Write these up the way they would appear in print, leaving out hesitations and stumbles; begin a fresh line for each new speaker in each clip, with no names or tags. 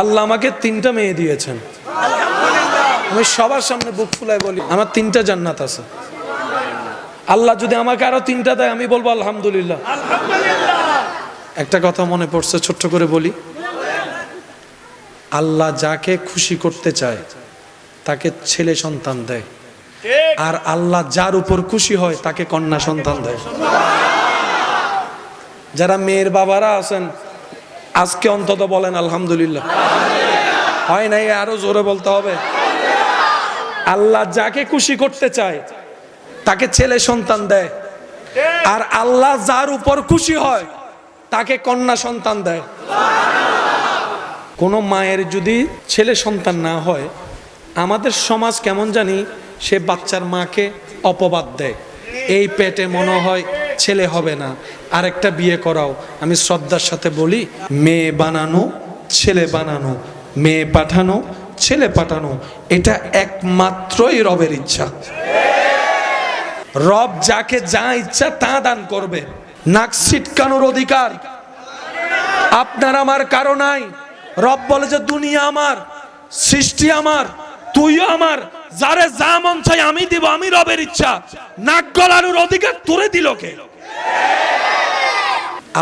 আল্লাহ আমাকে 3টা মেয়ে দিয়েছেন। আমি সবার সামনে বুক ফুলায় বলি আমার 3টা জান্নাত আছে। আল্লাহ যদি আমাকে আরো 3টা দেয় আমি বলবো আলহামদুলিল্লাহ। একটা কথা মনে পড়ছে, ছোট্ট করে বলি। আল্লাহ যাকে খুশি করতে চায় তাকে ছেলে সন্তান দেয়, আর আল্লাহ যার উপর খুশি হয় তাকে কন্যা সন্তান দেয়। যারা মেয়ের বাবারা আছেন আজকে অন্তত বলেন আলহামদুলিল্লাহ। হয় নাই, আরো জোরে বলতে হবে। আল্লাহ যাকে খুশি করতে চায় তাকে ছেলে সন্তান দেয়, আর আল্লাহ যার উপর খুশি হয় তাকে কন্যা সন্তান দেয়। কোন মায়ের যদি ছেলে সন্তান না হয়, আমাদের সমাজ কেমন জানি সে বাচ্চার মাকে অপবাদ দেয়, এই পেটে মনে হয় ছেলে হবে না, আরেকটা বিয়ে করাও। আমি শ্রদ্ধার সাথে বলি, মেয়ে বানানো ছেলে বানানো, মেয়ে পাঠানো ছেলে পাঠানো, এটা একমাত্রই রবের ইচ্ছা। রব যাকে যা ইচ্ছা তা দান করবে। নাক ছিটকানোর অধিকার আপনার আমার কারো নাই। রব বলে যে দুনিয়া আমার, সৃষ্টি আমার, তুইও আমার, যারে যা মন চাই আমি দিব, আমি রবের ইচ্ছা। নাক গলানোর অধিকার তোরে দিল কে?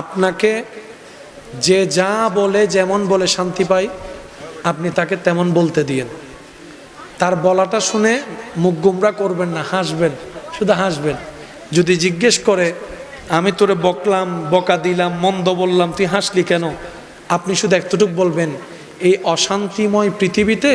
আপনাকে যে যা বলে যেমন বলে শান্তি পাই, আপনি তাকে তেমন বলতে দিয়েন। তার বলাটা শুনে মুখ গুমরা করবেন না, হাসবেন, শুধু হাসবেন। যদি জিজ্ঞেস করে আমি তোরে বকলাম, বকা দিলাম, মন্দ বললাম, তুই হাসলি কেন? আপনি শুধু এতটুকু বলবেন, এই অশান্তিময় পৃথিবীতে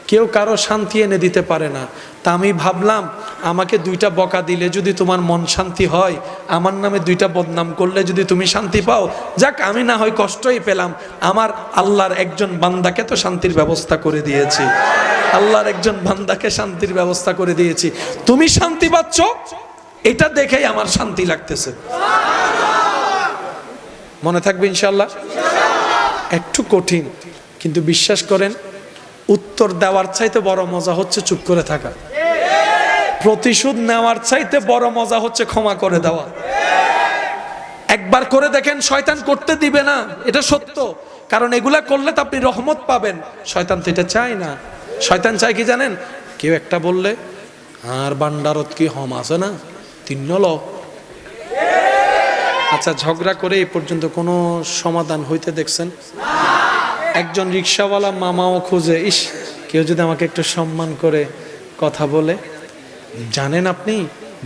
কেউ কারো শান্তি এনে দিতে পারে না। তা আমি ভাবলাম আমাকে 2টা বকা দিলে যদি তোমার মন শান্তি হয়, আমার নামে 2টা বদনাম করলে যদি তুমি শান্তি পাও, যাক আমি না হয় কষ্টই পেলাম, আমার আল্লাহর একজন বান্দাকে তো শান্তির ব্যবস্থা করে দিয়েছি। আল্লাহর একজন বান্দাকে শান্তির ব্যবস্থা করে দিয়েছি, তুমি শান্তি পাচ্ছ, এটা দেখেই আমার শান্তি লাগতেছে। মনে থাকবে ইনশাআল্লাহ। একটু কঠিন, কিন্তু বিশ্বাস করেন উত্তর দেওয়ার চাইতে বড় মজা হচ্ছে চুপ করে থাকা। প্রতিশোধ নেওয়ার চাইতে বড় মজা হচ্ছে ক্ষমা করে দেওয়া। একবার করে দেখেন, শয়তান করতে দিবে না, এটা সত্য। কারণ এগুলা করলে তো আপনি রহমত পাবেন। শয়তান তো এটা চায় না। শয়তান চায় কি জানেন? কেউ একটা বললে আর বান্ডারত কি হম আছে না 3 লোক। আচ্ছা, ঝগড়া করে এই পর্যন্ত কোনো সমাধান হইতে দেখছেন? একজন রিক্সাওয়ালা মামাও খুঁজে, ইস কেউ যদি আমাকে একটু সম্মান করে কথা বলে। জানেন আপনি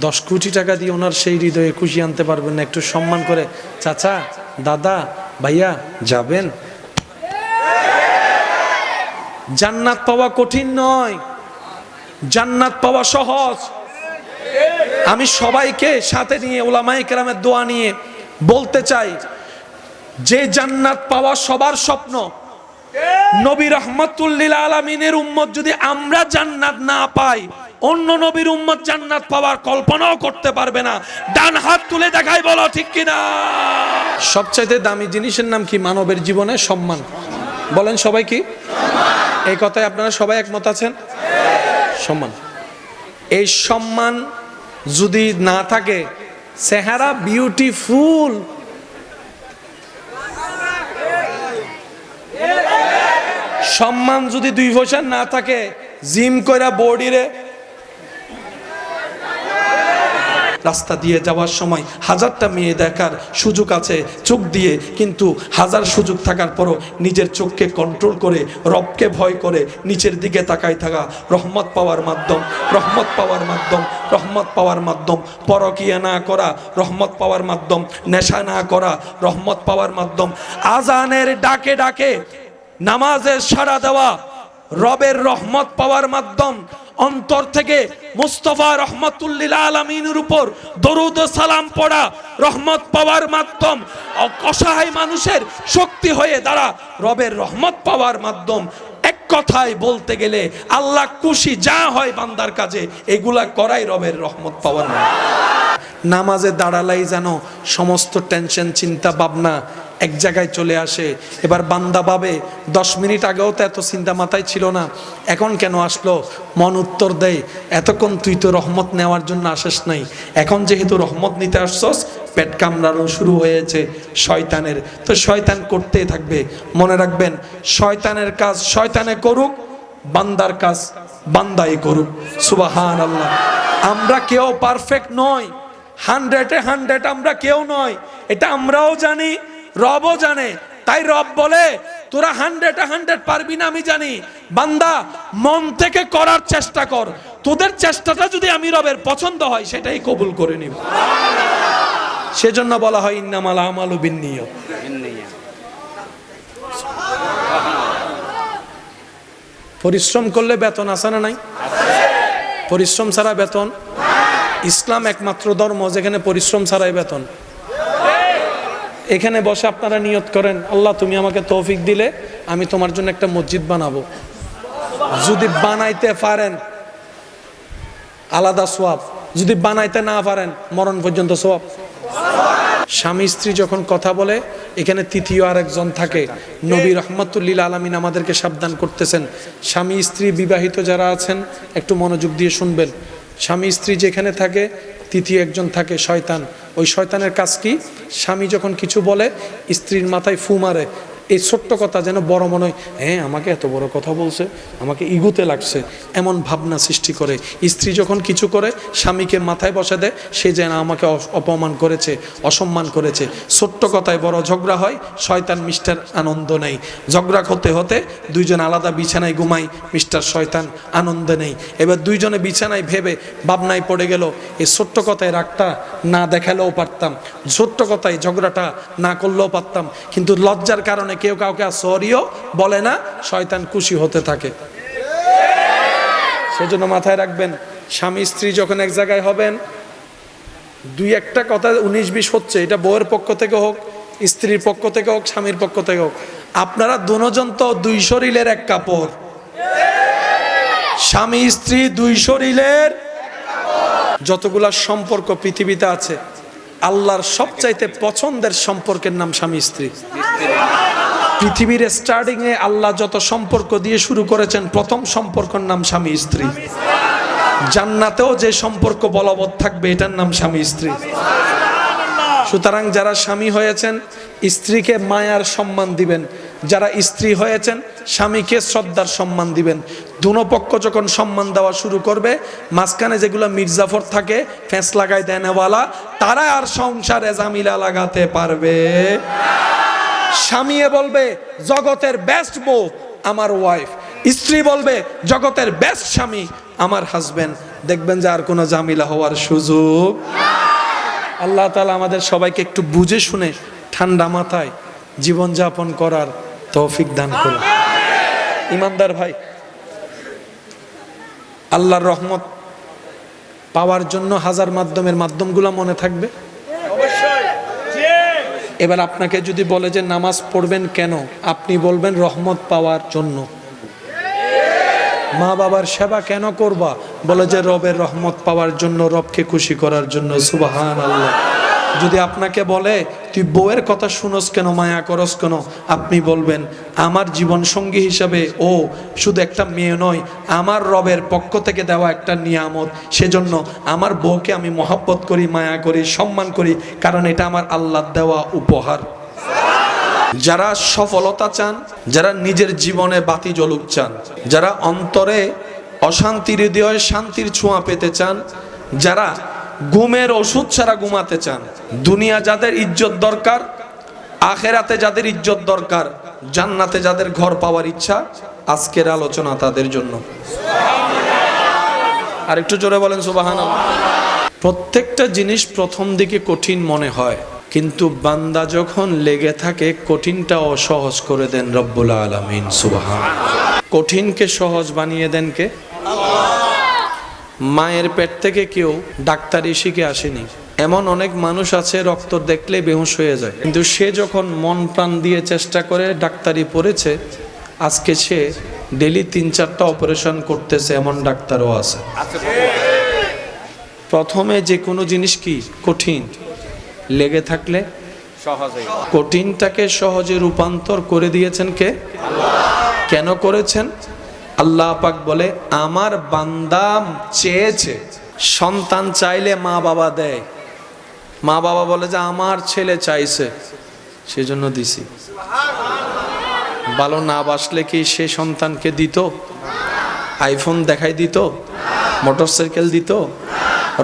10 কোটি টাকা দিয়ে ওনার সেই হৃদয়ে খুশি আনতে পারবেন না। একটু সম্মান করে চাচা, দাদা, ভাইয়া যাবেন। জান্নাত পাওয়া কঠিন নয়, জান্নাত পাওয়া সহজ। আমি সবাইকে সাথে নিয়ে উলামায়ে কেরামের দোয়া নিয়ে বলতে চাই, যে জান্নাত পাওয়া সবার স্বপ্ন, নবী রাহমাতুল লিল আলামিনের উম্মত যদি আমরা জান্নাত না পাই, অন্য নবীর উম্মত জান্নাত পাওয়ার কল্পনাও করতে পারবে না। ডান হাত তুলে দেখাই, বলো ঠিক কিনা? সবচাইতে দামি জিনিসের নাম কি মানবের জীবনে? সম্মান। বলেন সবাই কি? এই কথায় আপনারা সবাই একমত আছেন? সম্মান। এই সম্মান যদি না থাকে, চেহারা বিউটিফুল, সম্মান যদি 2 পয়সা না থাকে, জিম কইরা বডিরে রাস্তা দিয়ে যাওয়ার সময় 1000টা মেয়ে দেখার সুযোগ আছে চোখ দিয়ে, কিন্তু 1000 সুযোগ থাকার পরও নিজের চোখকে কন্ট্রোল করে, রবকে ভয় করে নিচের দিকে তাকাই থাকা রহমত পাওয়ার মাধ্যম। রহমত পাওয়ার মাধ্যম, রহমত পাওয়ার মাধ্যম। পরকিয়া না করা রহমত পাওয়ার মাধ্যম। নেশা না করা রহমত পাওয়ার মাধ্যম। আজানের ডাকে ডাকে নামাজের সাড়া দেওয়া রবের রহমত পাওয়ার মাধ্যম। অন্তর থেকে মুস্তাফা রাহমাতুল লিল আলামিনের উপর দরুদ ও সালাম পড়া রহমত পাওয়ার মাধ্যম। অসহায় মানুষের শক্তি হয়ে দাঁড়া রবের রহমত পাওয়ার মাধ্যম। এক কথায় বলতে গেলে আল্লাহ খুশি যা হয় বান্দার কাজে, এগুলা করাই রবের রহমত পাওয়ার মাধ্যম। নামাজে দাঁড়ালেই যেন সমস্ত টেনশন, চিন্তা, ভাবনা এক জায়গায় চলে আসে। এবার বান্দা ভাবে 10 মিনিট আগেও তো এত চিন্তা মাথায় ছিল না, এখন কেন আসলো? মন উত্তর দেয়, এতক্ষণ তুই তো রহমত নেওয়ার জন্য আসিস নাই, এখন যেহেতু রহমত নিতে আসছস পেট কামড়ানো শুরু হয়েছে শয়তানের। তো শয়তান করতেই থাকবে। মনে রাখবেন, শয়তানের কাজ শয়তানে করুক, বান্দার কাজ বান্দাই করুক। সুবহানাল্লাহ। আমরা কেউ পারফেক্ট নই, 100-এ 100 আমরা কেউ নয়, এটা আমরাও জানি, রবও জানে। তাই রব বলে তোরা 100-এ 100 পারবি না আমি জানি, বান্দা মন থেকে করার চেষ্টা কর, তোদের চেষ্টাটা যদি আমি রবের পছন্দ হয় সেটাই কবুল করে নিব। সেজন্য বলা হয় ইন্নামাল আমালু বিন্নিয়াত। পরিশ্রম করলে বেতন আছে না নাই? পরিশ্রম ছাড়া বেতন? ইসলাম একমাত্র ধর্ম যেখানে পরিশ্রম ছাড়াই বেতন। এখানে বসে আপনারা নিয়ত করেন, আল্লাহ তুমি আমাকে তৌফিক দিলে আমি তোমার জন্য একটা মসজিদ বানাবো। যদি বানাইতে পারেন আলাদা সওয়াব, যদি বানাইতে না পারেন মরণ পর্যন্ত সওয়াব। স্বামী স্ত্রী যখন কথা বলে এখানে তৃতীয় আরেকজন থাকে। নবী রাহমাতুল লিল আলামিন আমাদেরকে সাবধান করতেছেন, স্বামী স্ত্রী বিবাহিত যারা আছেন একটু মনোযোগ দিয়ে শুনবেন। স্বামী স্ত্রী যেখানে থাকে তৃতীয় একজন থাকে শয়তান। ওই শয়তানের কাজ কি? স্বামী যখন কিছু বলে স্ত্রীর মাথায় ফু মারে, এই ছোট্ট কথা যেন বড় মনে হয়, হ্যাঁ আমাকে এত বড় কথা বলছে, আমাকে ইগোতে লাগছে, এমন ভাবনা সৃষ্টি করে। স্ত্রী যখন কিছু করে স্বামীকে মাথায় বসে দেয়, সে যেন আমাকে অপমান করেছে, অসম্মান করেছে। ছোট্ট কথায় বড় ঝগড়া হয়, শয়তান মিস্টার আনন্দ নেই। ঝগড়া হতে হতে দুইজন আলাদা বিছানায় ঘুমাই, মিস্টার শয়তান আনন্দ নেই। এবার দুইজনে বিছানায় ভেবে ভাবনায় পড়ে গেল, এই ছোট্ট কথায় রাগটা না দেখালেও পারতাম, ছোট্ট কথায় ঝগড়াটা না করলেও পারতাম, কিন্তু লজ্জার কারণে কেউ কাউকে সরিও বলে না, শয়তান খুশি হতে থাকে। সেজন্য মাথায় রাখবেন, স্বামী স্ত্রী যখন এক জায়গায় হবেন, দুই একটা কথা 19-20 হচ্ছে, এটা বউয়ের পক্ষ থেকে হোক, স্ত্রীর পক্ষ থেকে হোক, স্বামীর পক্ষ থেকে হোক, আপনারা দুজন তো দুই শরীরের এক কাপড়। স্বামী স্ত্রী দুই শরীরের। যতগুলা সম্পর্ক পৃথিবীতে আছে, আল্লাহর সবচাইতে পছন্দের সম্পর্কের নাম স্বামী স্ত্রী। পৃথিবীর স্টার্টিং এ আল্লাহ যত সম্পর্ক দিয়ে শুরু করেছেন, প্রথম সম্পর্কের নাম স্বামী স্ত্রী। জান্নাতেও যে সম্পর্ক বলবৎ থাকবে এটার নাম স্বামী স্ত্রী। সুতরাং যারা স্বামী হয়েছেন স্ত্রীকে মায়ার সম্মান দিবেন, যারা স্ত্রী হয়েছেন স্বামীকে শ্রদ্ধার সম্মান দিবেন। দুনো পক্ষ যখন সম্মান দেওয়া শুরু করবে, মাঝখানে যেগুলো মির্জাফর থাকে ফ্যাঁস লাগাই দেনেওয়ালা, তারা আর সংসারে জামিলা লাগাতে পারবে। স্বামী বলবে জগতের বেস্ট বউ আমার ওয়াইফ, স্ত্রী বলবে জগতের বেস্ট স্বামী আমার হাজবেন্ড। দেখবেন যে আর কোনো জামিলা হওয়ার সুযোগ। আল্লাহ তাআলা আমাদের সবাইকে একটু বুঝে শুনে ঠান্ডা মাথায় জীবনযাপন করার তৌফিক দান করুন। ইমানদার ভাই, আল্লাহর রহমত পাওয়ার জন্য হাজার মাধ্যমগুলো মনে থাকবে। এবার আপনাকে যদি বলে যে নামাজ পড়বেন কেন, আপনি বলবেন রহমত পাওয়ার জন্য। মা বাবার সেবা কেন করবা, বলে যে রবের রহমত পাওয়ার জন্য, রবকে খুশি করার জন্য। সুবহানাল্লাহ। যদি আপনাকে বলে তুই বউয়ের কথা শুনোস কেন, মায়া করস কেন, আপনি বলবেন আমার জীবন সঙ্গী হিসাবে ও শুধু একটা মেয়ে নয়, আমার রবের পক্ষ থেকে দেওয়া একটা নিয়ামত। সেজন্য আমার বউকে আমি মহব্বত করি, মায়া করি, সম্মান করি, কারণ এটা আমার আল্লাহর দেওয়া উপহার। যারা সফলতা চান, যারা নিজের জীবনে বাতি জ্বলুক চান, যারা অন্তরে অশান্তির হৃদয়ে শান্তির ছোঁয়া পেতে চান, যারা ঘুমের ওষুধ ছাড়া ঘুমাতে চান, দুনিয়া যাদের ইজ্জত দরকার, আখেরাতে যাদের ইজ্জত দরকার, জান্নাতে যাদের ঘর পাওয়ার ইচ্ছা, আজকের আলোচনা তাদের জন্য। আর একটু জোরে বলেন সুবহানাল্লাহ। প্রত্যেকটা জিনিস প্রথম দিকে কঠিন মনে হয়, কিন্তু বান্দা যখন লেগে থাকে কঠিনটাও সহজ করে দেন রব্বুল আলামিন। সুবহানাল্লাহ। কঠিনকে সহজ বানিয়ে দেন কে? মায়ের পেট থেকে কেউ ডাক্তারি শিখে আসেনি। এমন অনেক মানুষ আছে রক্ত দেখলে বেহুশ হয়ে যায়, কিন্তু সে যখন মন প্রাণ দিয়ে চেষ্টা করে ডাক্তারি পড়েছে, আজকে সে ডেলি 3-4টা অপারেশন করতেছে, এমন ডাক্তারও আছে। প্রথমে যে কোনো জিনিস কি কঠিন, লেগে থাকলে সহজে। কঠিনটাকে সহজে রূপান্তর করে দিয়েছেন কে? কেন করেছেন? আল্লাহ পাক বলে আমার বান্দা চেয়েছে। সন্তান চাইলে মা বাবা দেয়, মা বাবা বলে যে আমার ছেলে চাইছে সেজন্য দিছি। ভালো না বাসলে কি সে সন্তানকে দিত? আইফোন দেখাই দিত? মোটরসাইকেল দিত?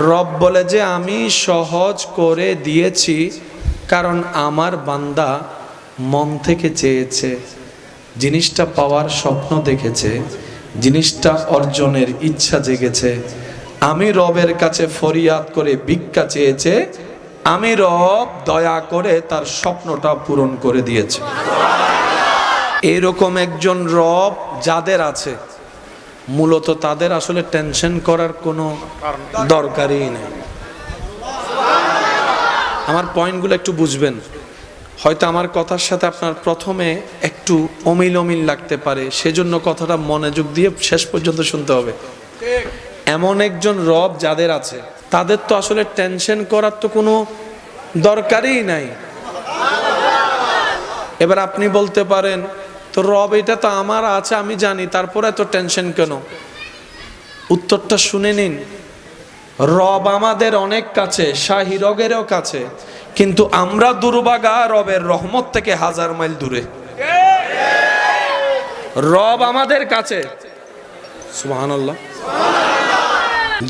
রব বলে যে আমি সহজ করে দিয়েছি কারণ আমার বান্দা মন থেকে চেয়েছে, জিনিসটা পাওয়ার স্বপ্ন দেখেছে, জিনিসটা অর্জনের ইচ্ছা জেগেছে। আমি রবের কাছে ফরিয়াদ করে ভিক্ষা চেয়েছে, আমি রব দয়া করে তার স্বপ্নটা পূরণ করে দিয়েছে। এরকম একজন রব যাদের আছে, মূলত তাদের আসলে টেনশন করার কোনো দরকারই নেই। আমার পয়েন্টগুলো একটু বুঝবেন। হয়তো আমার কথার সাথে আপনার প্রথমে একটু অমিল অমিল লাগতে পারে, সেজন্য কথাটা মনোযোগ দিয়ে শেষ পর্যন্ত শুনতে হবে। এমন একজন রব যাদের আছে, তাদের তো আসলে টেনশন করার তো কোনো দরকারই নাই। এবার আপনি বলতে পারেন, তো রব এটা তো আমার আছে আমি জানি, তারপরে এত টেনশন কেন? উত্তরটা শুনে নিন। রব আমাদের অনেক কাছে, শাহী রগেরও কাছে, কিন্তু আমরা দুর্ভাগা রবের রহমত থেকে 1000 মাইল দূরে। রব আমাদের কাছে, সুবহানাল্লাহ।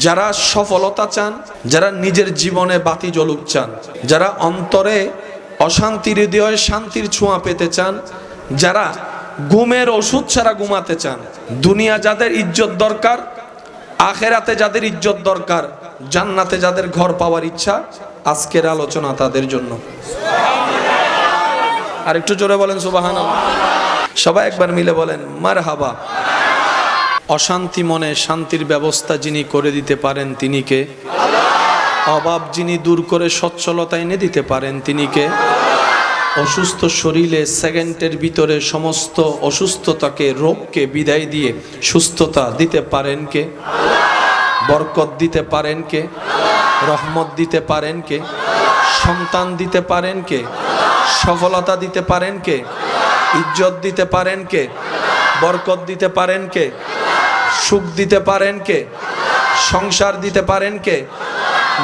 যারা সফলতা চান, যারা নিজের জীবনে বাতি জ্বলুক চান, যারা অন্তরে অশান্তির হৃদয়ে শান্তির ছোঁয়া পেতে চান, যারা ঘুমের ওষুধ ছাড়া ঘুমাতে চান, দুনিয়া যাদের ইজ্জত দরকার, আখেরাতে যাদের ইজ্জত দরকার, জান্নাতে যাদের ঘর পাওয়ার ইচ্ছা, আজকের আলোচনা তাদের জন্য। আর একটু জোরে বলেন সুবহানাল্লাহ। সবাই একবার মিলে বলেন মারহাবা। অশান্তি মনে শান্তির ব্যবস্থা যিনি করে দিতে পারেন তিনি কে? অভাব যিনি দূর করে সচ্ছলতা এনে দিতে পারেন তিনি কে? অসুস্থ শরীরে সেকেন্ডের ভিতরে সমস্ত অসুস্থতাকে, রোগকে বিদায় দিয়ে সুস্থতা দিতে পারেন কে? বরকত দিতে পারেন কে? রহমত দিতে পারেন কে? সন্তান দিতে পারেন কে? সফলতা দিতে পারেন কে? ইজ্জত দিতে পারেন কে? বরকত দিতে পারেন কে? সুখ দিতে পারেন কে? সংসার দিতে পারেন কে?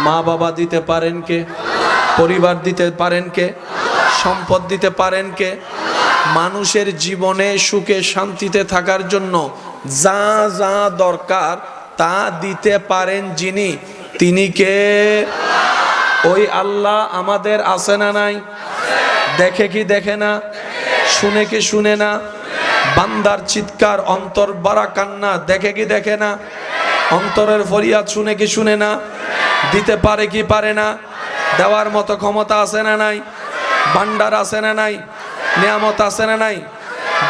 মা বাবা দিতে পারেন কে? পরিবার দিতে পারেন কে? সম্পদ দিতে পারেন কে? মানুষের জীবনে সুখে শান্তিতে থাকার জন্য যা যা দরকার তা দিতে পারেন যিনি, তিনি কে? ওই আল্লাহ আমাদের আছে না নাই? দেখে কি দেখে না? শুনে কি শুনে না? বান্দার চিৎকার, অন্তর বাড়া কান্না দেখে কি দেখে না? অন্তরের ফরিয়াদ শুনে কি শুনে না? দিতে পারে কি পারে না? দেওয়ার মতো ক্ষমতা আছে না নাই? ভান্ডার আছে না নাই? নিয়ামত আছে না নাই?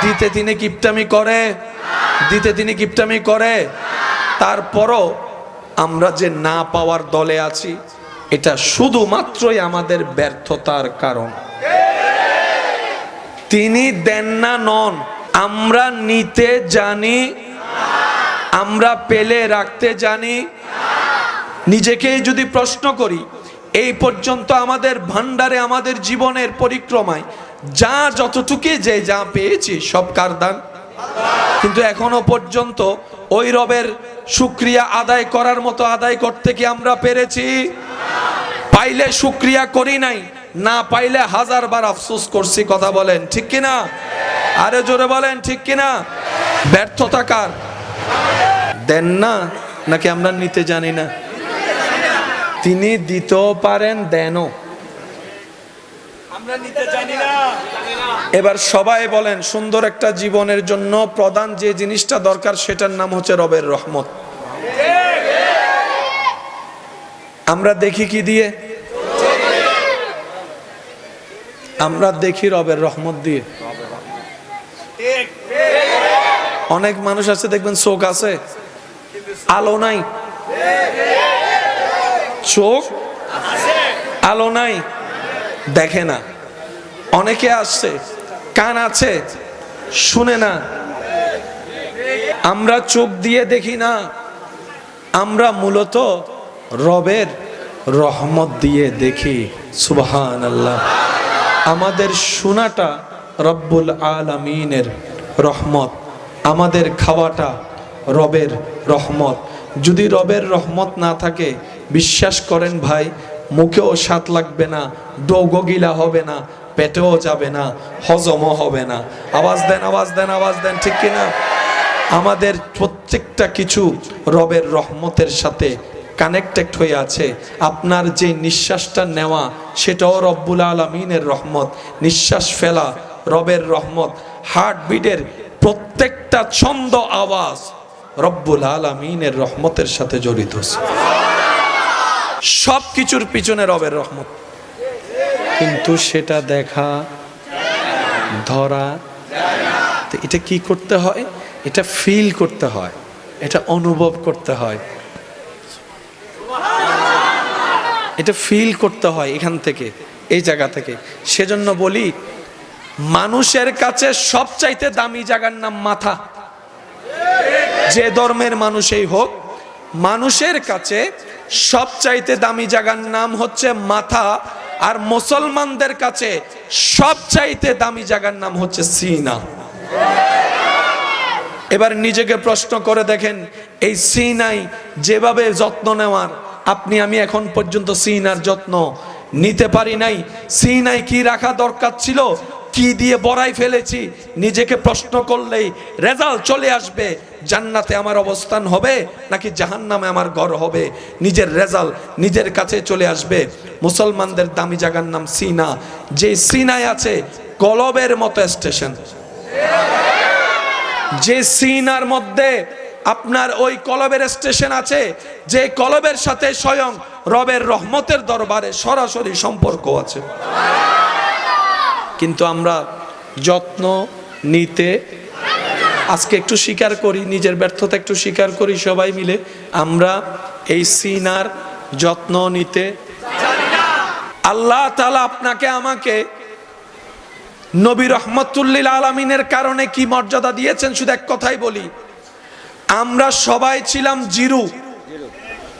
দিতে তিনি কিপটামি করে? দিতে তিনি কিপটামি করে? তারপরও আমরা যে না পাওয়ার দলে আছি, এটা শুধুমাত্রই আমাদের ব্যর্থতার কারণ। তিনি দেন না নন, আমরা নিতে জানি, আমরা পেলে রাখতে জানি। নিজেকেই যদি প্রশ্ন করি, এই পর্যন্ত আমাদের ভান্ডারে, আমাদের জীবনের পরিক্রমায় যা যতটুকু যে যা পেয়েছি সব কার দান? কিন্তু এখনো পর্যন্ত ওই রবের শুকরিয়া আদায় করার মতো আদায় করতে কি আমরা পেরেছি? পাইলে শুকরিয়া করি নাই, না পাইলে 1000 বার আফসোস করছি। কথা বলেন ঠিক কিনা? আরে জোরে বলেন ঠিক কিনা? ব্যর্থতা কার? দেন না নাকি আমরা নিতে জানি না? তিনি দিতেও পারেন, দেনও, আমরা নিতে জানি না। এবার সবাই বলেন, সুন্দর একটা জীবনের জন্য প্রধান যে জিনিসটা দরকার সেটার নাম হচ্ছে রবের রহমত। আমরা দেখি কি দিয়ে? আমরা দেখি রবের রহমত দিয়ে। অনেক মানুষ আছে দেখবেন চোখ আছে, আলো নাই। চোখ আলো নাই, দেখে না। অনেকে আসছে, কান আছে, শুনে না। আমরা চোখ দিয়ে দেখি না, আমরা মূলত রবের রহমত দিয়ে দেখি। সুবহানাল্লাহ। আমাদের শোনাটা রব্বুল আলামিনের রহমত, আমাদের খাওয়াটা রবের রহমত। যদি রবের রহমত না থাকে, বিশ্বাস করেন ভাই, মুখেও স্বাদ লাগবে না, ডোগো গিলা হবে না, পেটেও যাবে না, হজমও হবে না। আওয়াজ দেন, আওয়াজ দেন, আওয়াজ দেন, ঠিক কিনা? আমাদের প্রত্যেকটা কিছু রবের রহমতের সাথে কানেক্টেড হয়ে আছে। আপনার যে নিঃশ্বাসটা নেওয়া সেটাও রব্বুল আলামিনের রহমত, নিঃশ্বাস ফেলা রবের রহমত, হার্টবিটের প্রত্যেকটা ছন্দ আওয়াজ রব্বুল আলামিনের রহমতের সাথে জড়িত। সব কিছুর পিছনে রবের রহমত, কিন্তু সেটা দেখা ধরা, এটা কি করতে হয়? এটা ফিল করতে হয়, এটা অনুভব করতে হয়, এটা ফিল করতে হয় এখান থেকে, এই জায়গা থেকে। সেজন্য বলি, মানুষের কাছে সবচাইতে দামি জায়গার নাম মাথা। যে ধর্মের মানুষই হোক, মানুষের কাছে সবচাইতে দামি জায়গার নাম হচ্ছে মাথা। আর মুসলমানদের কাছে সবচাইতে দামি জায়গার নাম হচ্ছে সিনা। এবার নিজেকে প্রশ্ন করে দেখেন, এই সিনাই যেভাবে যত্ন নেওয়ার, আপনি আমি এখন পর্যন্ত সিনার যত্ন নিতে পারি নাই। সিনাই কি রাখা দরকার ছিল, কি দিয়ে বড়াই ফেলেছি, নিজেকে প্রশ্ন করলেই রেজাল্ট চলে আসবে। জান্নাতে আমার অবস্থান হবে নাকি জাহান্নামে আমার ঘর হবে, নিজের রেজাল্ট নিজের কাছে চলে আসবে। মুসলমানদের দামি জায়গার নাম সিনা। যে সিনায় আছে কলবের মতো স্টেশন, যে সিনার মধ্যে আপনার ওই কলবের স্টেশন আছে, যে কলবের সাথে স্বয়ং রবের রহমতের দরবারে সরাসরি সম্পর্ক আছে। কিন্তু আমরা যত্ন নিতে, আজকে একটু স্বীকার করি, নিজের ব্যর্থতা একটু স্বীকার করি সবাই মিলে, আমরা এই সিনার যত্ন নিতে। আল্লাহ তাআলা আপনাকে আমাকে নবী রহমতুল্লিল আলামিনের কারণে কি মর্যাদা দিয়েছেন, শুধু এক কথাই বলি, আমরা সবাই ছিলাম জিরো।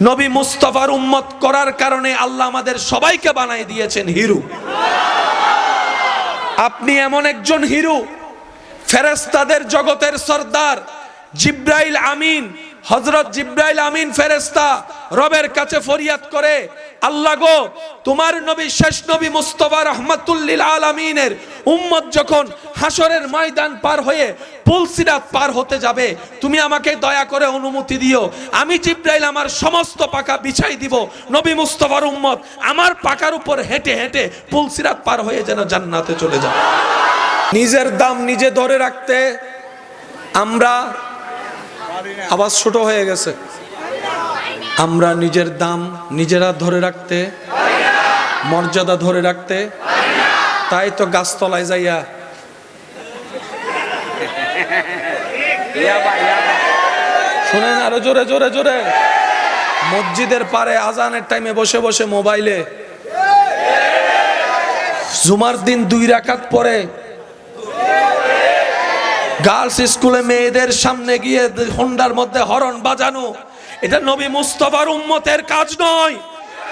নবী মুস্তাফার উম্মত করার কারণে আল্লাহ আমাদের সবাইকে বানাই দিয়েছেন হিরো। আপনি এমন একজন হিরো, ফেরেশতাদের জগতের সর্দার জিব্রাইল আমিন, হযরত জিব্রাইল আমিন ফেরেশতা রবের কাছে ফরিয়াদ করে, আল্লাহ গো, তোমার নবী শেষ নবী মুস্তাফা রাহমাতুল্লিল আলামিনের উম্মত যখন হাসরের ময়দান পার হয়ে পুলসিরাত পার হতে যাবে, তুমি আমাকে দয়া করে অনুমতি দিও, আমি জিব্রাইল আমার সমস্ত পাকা বিছাই দিব, নবী মুস্তাফার উম্মত আমার পাকার উপর হেঁটে হেঁটে পুলসিরাত পার হয়ে যেন জান্নাতে চলে যায়। নিজের দাম নিজে ধরে রাখতে আমরা, আওয়াজ ছোট হয়ে গেছে, আমরা নিজের দাম নিজেরা ধরে রাখতে, মর্যাদা ধরে রাখতে, তাই তো গাছতলায় যাইয়া শুনেন আরো জোরে জোরে জোরে, মসজিদের পারে আজানের টাইমে বসে বসে মোবাইলে, জুমার দিন 2 রাকাত পরে গার্লস স্কুলে মেয়েদের সামনে গিয়ে হোন্ডার মধ্যে হরন বাজানো, এটা নবী মুস্তাফার উম্মতের কাজ নয়,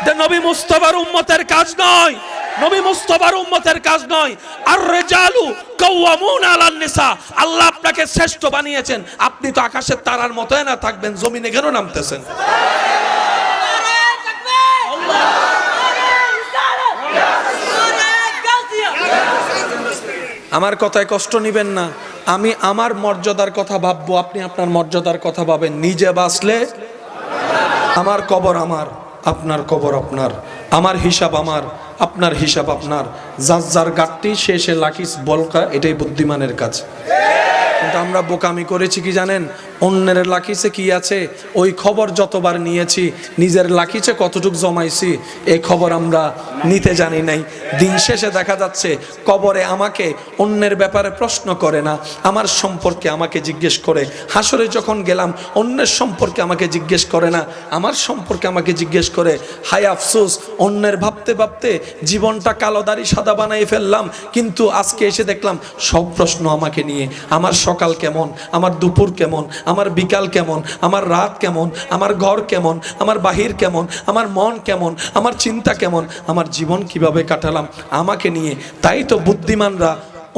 এটা নবী মুস্তাফার উম্মতের কাজ নয়, নবী মুস্তাফার উম্মতের কাজ নয়। আর রিজালু কাওয়ামুনা আলান নিসা, আল্লাহ আপনাকে শ্রেষ্ঠ বানিয়েছেন, আপনি তো আকাশের তারার মতোই না থাকবেন, জমিনে কেন নামতেছেন? আমার কথায় কষ্ট নিবেন না, আমি আমার মর্যাদার কথা ভাববো, আপনি আপনার মর্যাদার কথা ভাবেন। নিজে বাঁচলে আমার কবর আমার, আপনার কবর আপনার, আমার হিসাব আমার, আপনার হিসাব আপনার, যার যার গাট্টি শেষে লাকিস বলকা, এটাই বুদ্ধিমানের কাজ। কিন্তু আমরা বোকামি করেছি কি জানেন, অন্যের লাকিসে কি আছে ওই খবর যতবার নিয়েছি, নিজের লাকিসে কতটুক জমাইছি এই খবর আমরা নিতে জানি নাই। দিন শেষে দেখা যাচ্ছে কবরে আমাকে অন্যের ব্যাপারে প্রশ্ন করে না, আমার সম্পর্কে আমাকে জিজ্ঞেস করে। হাসরে যখন গেলাম অন্যের সম্পর্কে আমাকে জিজ্ঞেস করে না, আমার সম্পর্কে আমাকে জিজ্ঞেস করে। হায় আফসোস, অন্যের ভাবতে ভাবতে জীবনটা কালো দাড়ি সাদা বানাই ফেললাম, কিন্তু আজকে এসে দেখলাম সব প্রশ্ন আমাকে নিয়ে। আমার সকাল কেমন, আমার দুপুর কেমন, আমার বিকাল কেমন, আমার রাত কেমন, আমার ঘর কেমন, আমার বাহির কেমন, আমার মন কেমন, আমার চিন্তা কেমন, আমার জীবন কিভাবে কাটালাম, আমাকে নিয়ে। তাই তো বুদ্ধিমানরা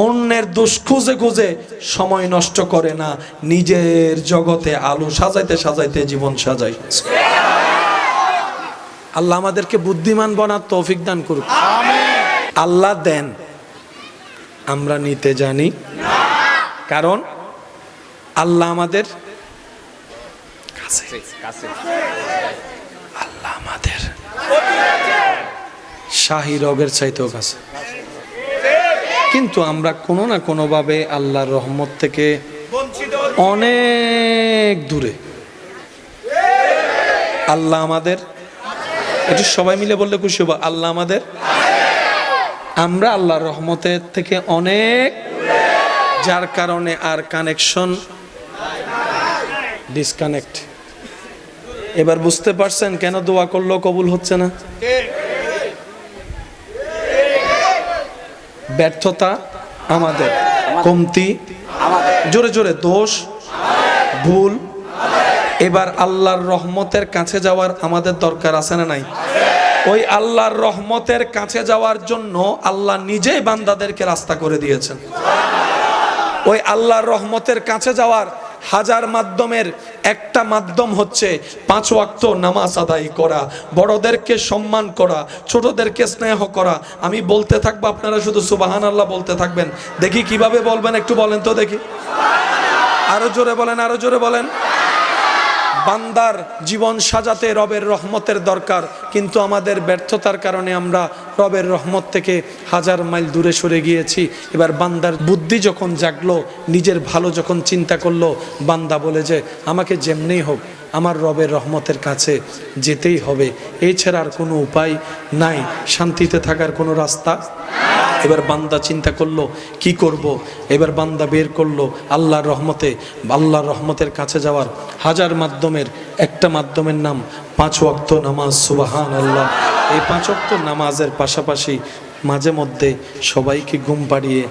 অন্যের দোষ খুঁজে খুঁজে সময় নষ্ট করে না, নিজের জগতে আলো সাজাইতে সাজাইতে জীবন সাজায়। আল্লাহ আমাদেরকে বুদ্ধিমান বানার তৌফিক দান করুক। আল্লাহ দেন, আমরা নিতে জানি না, কারণ আল্লাহ আমাদের কাছে, আল্লাহ আমাদের শাহী রগের চাইতেও কাছে। কিন্তু আমরা কোনো না কোনো ভাবে আল্লাহর রহমত থেকে অনেক দূরে। আল্লাহ আমাদের, একটু সবাই মিলে বললে খুশি হবো, আল্লাহ আমাদের, আমরা আল্লাহর রহমতের থেকে অনেক, যার কারণে আর কানেকশন ডিসকানেক্ট। এবার বুঝতে পারছেন কেন দোয়া করলেও কবুল হচ্ছে না? ব্যর্থতা আমাদের, কমতি জোরে জোরে, দোষ ভুল। এবার আল্লাহর রহমতের কাছে যাওয়ার আমাদের দরকার আছে না নাই? ওই আল্লাহর রহমতের কাছে যাওয়ার জন্য আল্লাহ নিজেই বান্দাদেরকে রাস্তা করে দিয়েছেন। ওই আল্লাহর রহমতের কাছে যাওয়ার হাজার মাধ্যমের একটা মাধ্যম হচ্ছে 5 ওয়াক্ত নামাজ আদায় করা, বড়দেরকে সম্মান করা, ছোটদেরকে স্নেহ করা। আমি বলতে থাকবো, আপনারা শুধু সুবহানাল্লাহ বলতে থাকবেন। দেখি কিভাবে বলবেন, একটু বলেন তো দেখি। আরো জোরে বলেন, আরো জোরে বলেন। বান্দার জীবন সাজাতে রবের রহমতের দরকার, কিন্তু আমাদের ব্যর্থতার কারণে আমরা রবের রহমত থেকে হাজার মাইল দূরে সরে গিয়েছি। এবার বান্দার বুদ্ধি যখন জাগলো, নিজের ভালো যখন চিন্তা করলো, বান্দা বলে যে আমাকে যেমনেই হোক আমার রবের রহমতের কাছে যেতেই হবে, এছাড়া আর কোনো উপায় নাই, শান্তিতে থাকার কোনো রাস্তা। এবার বান্দা চিন্তা করলো কি করব। এবার বান্দা বের করলো আল্লাহর রহমতে, আল্লাহর রহমতের কাছে যাওয়ার হাজার মাধ্যমের একটা মাধ্যমের নাম 5 ওয়াক্ত নামাজ। সুবহানাল্লাহ। এই 5 ওয়াক্ত নামাজের পাশাপাশি মাঝে মধ্যে সবাইকে ঘুম পাড়িয়ে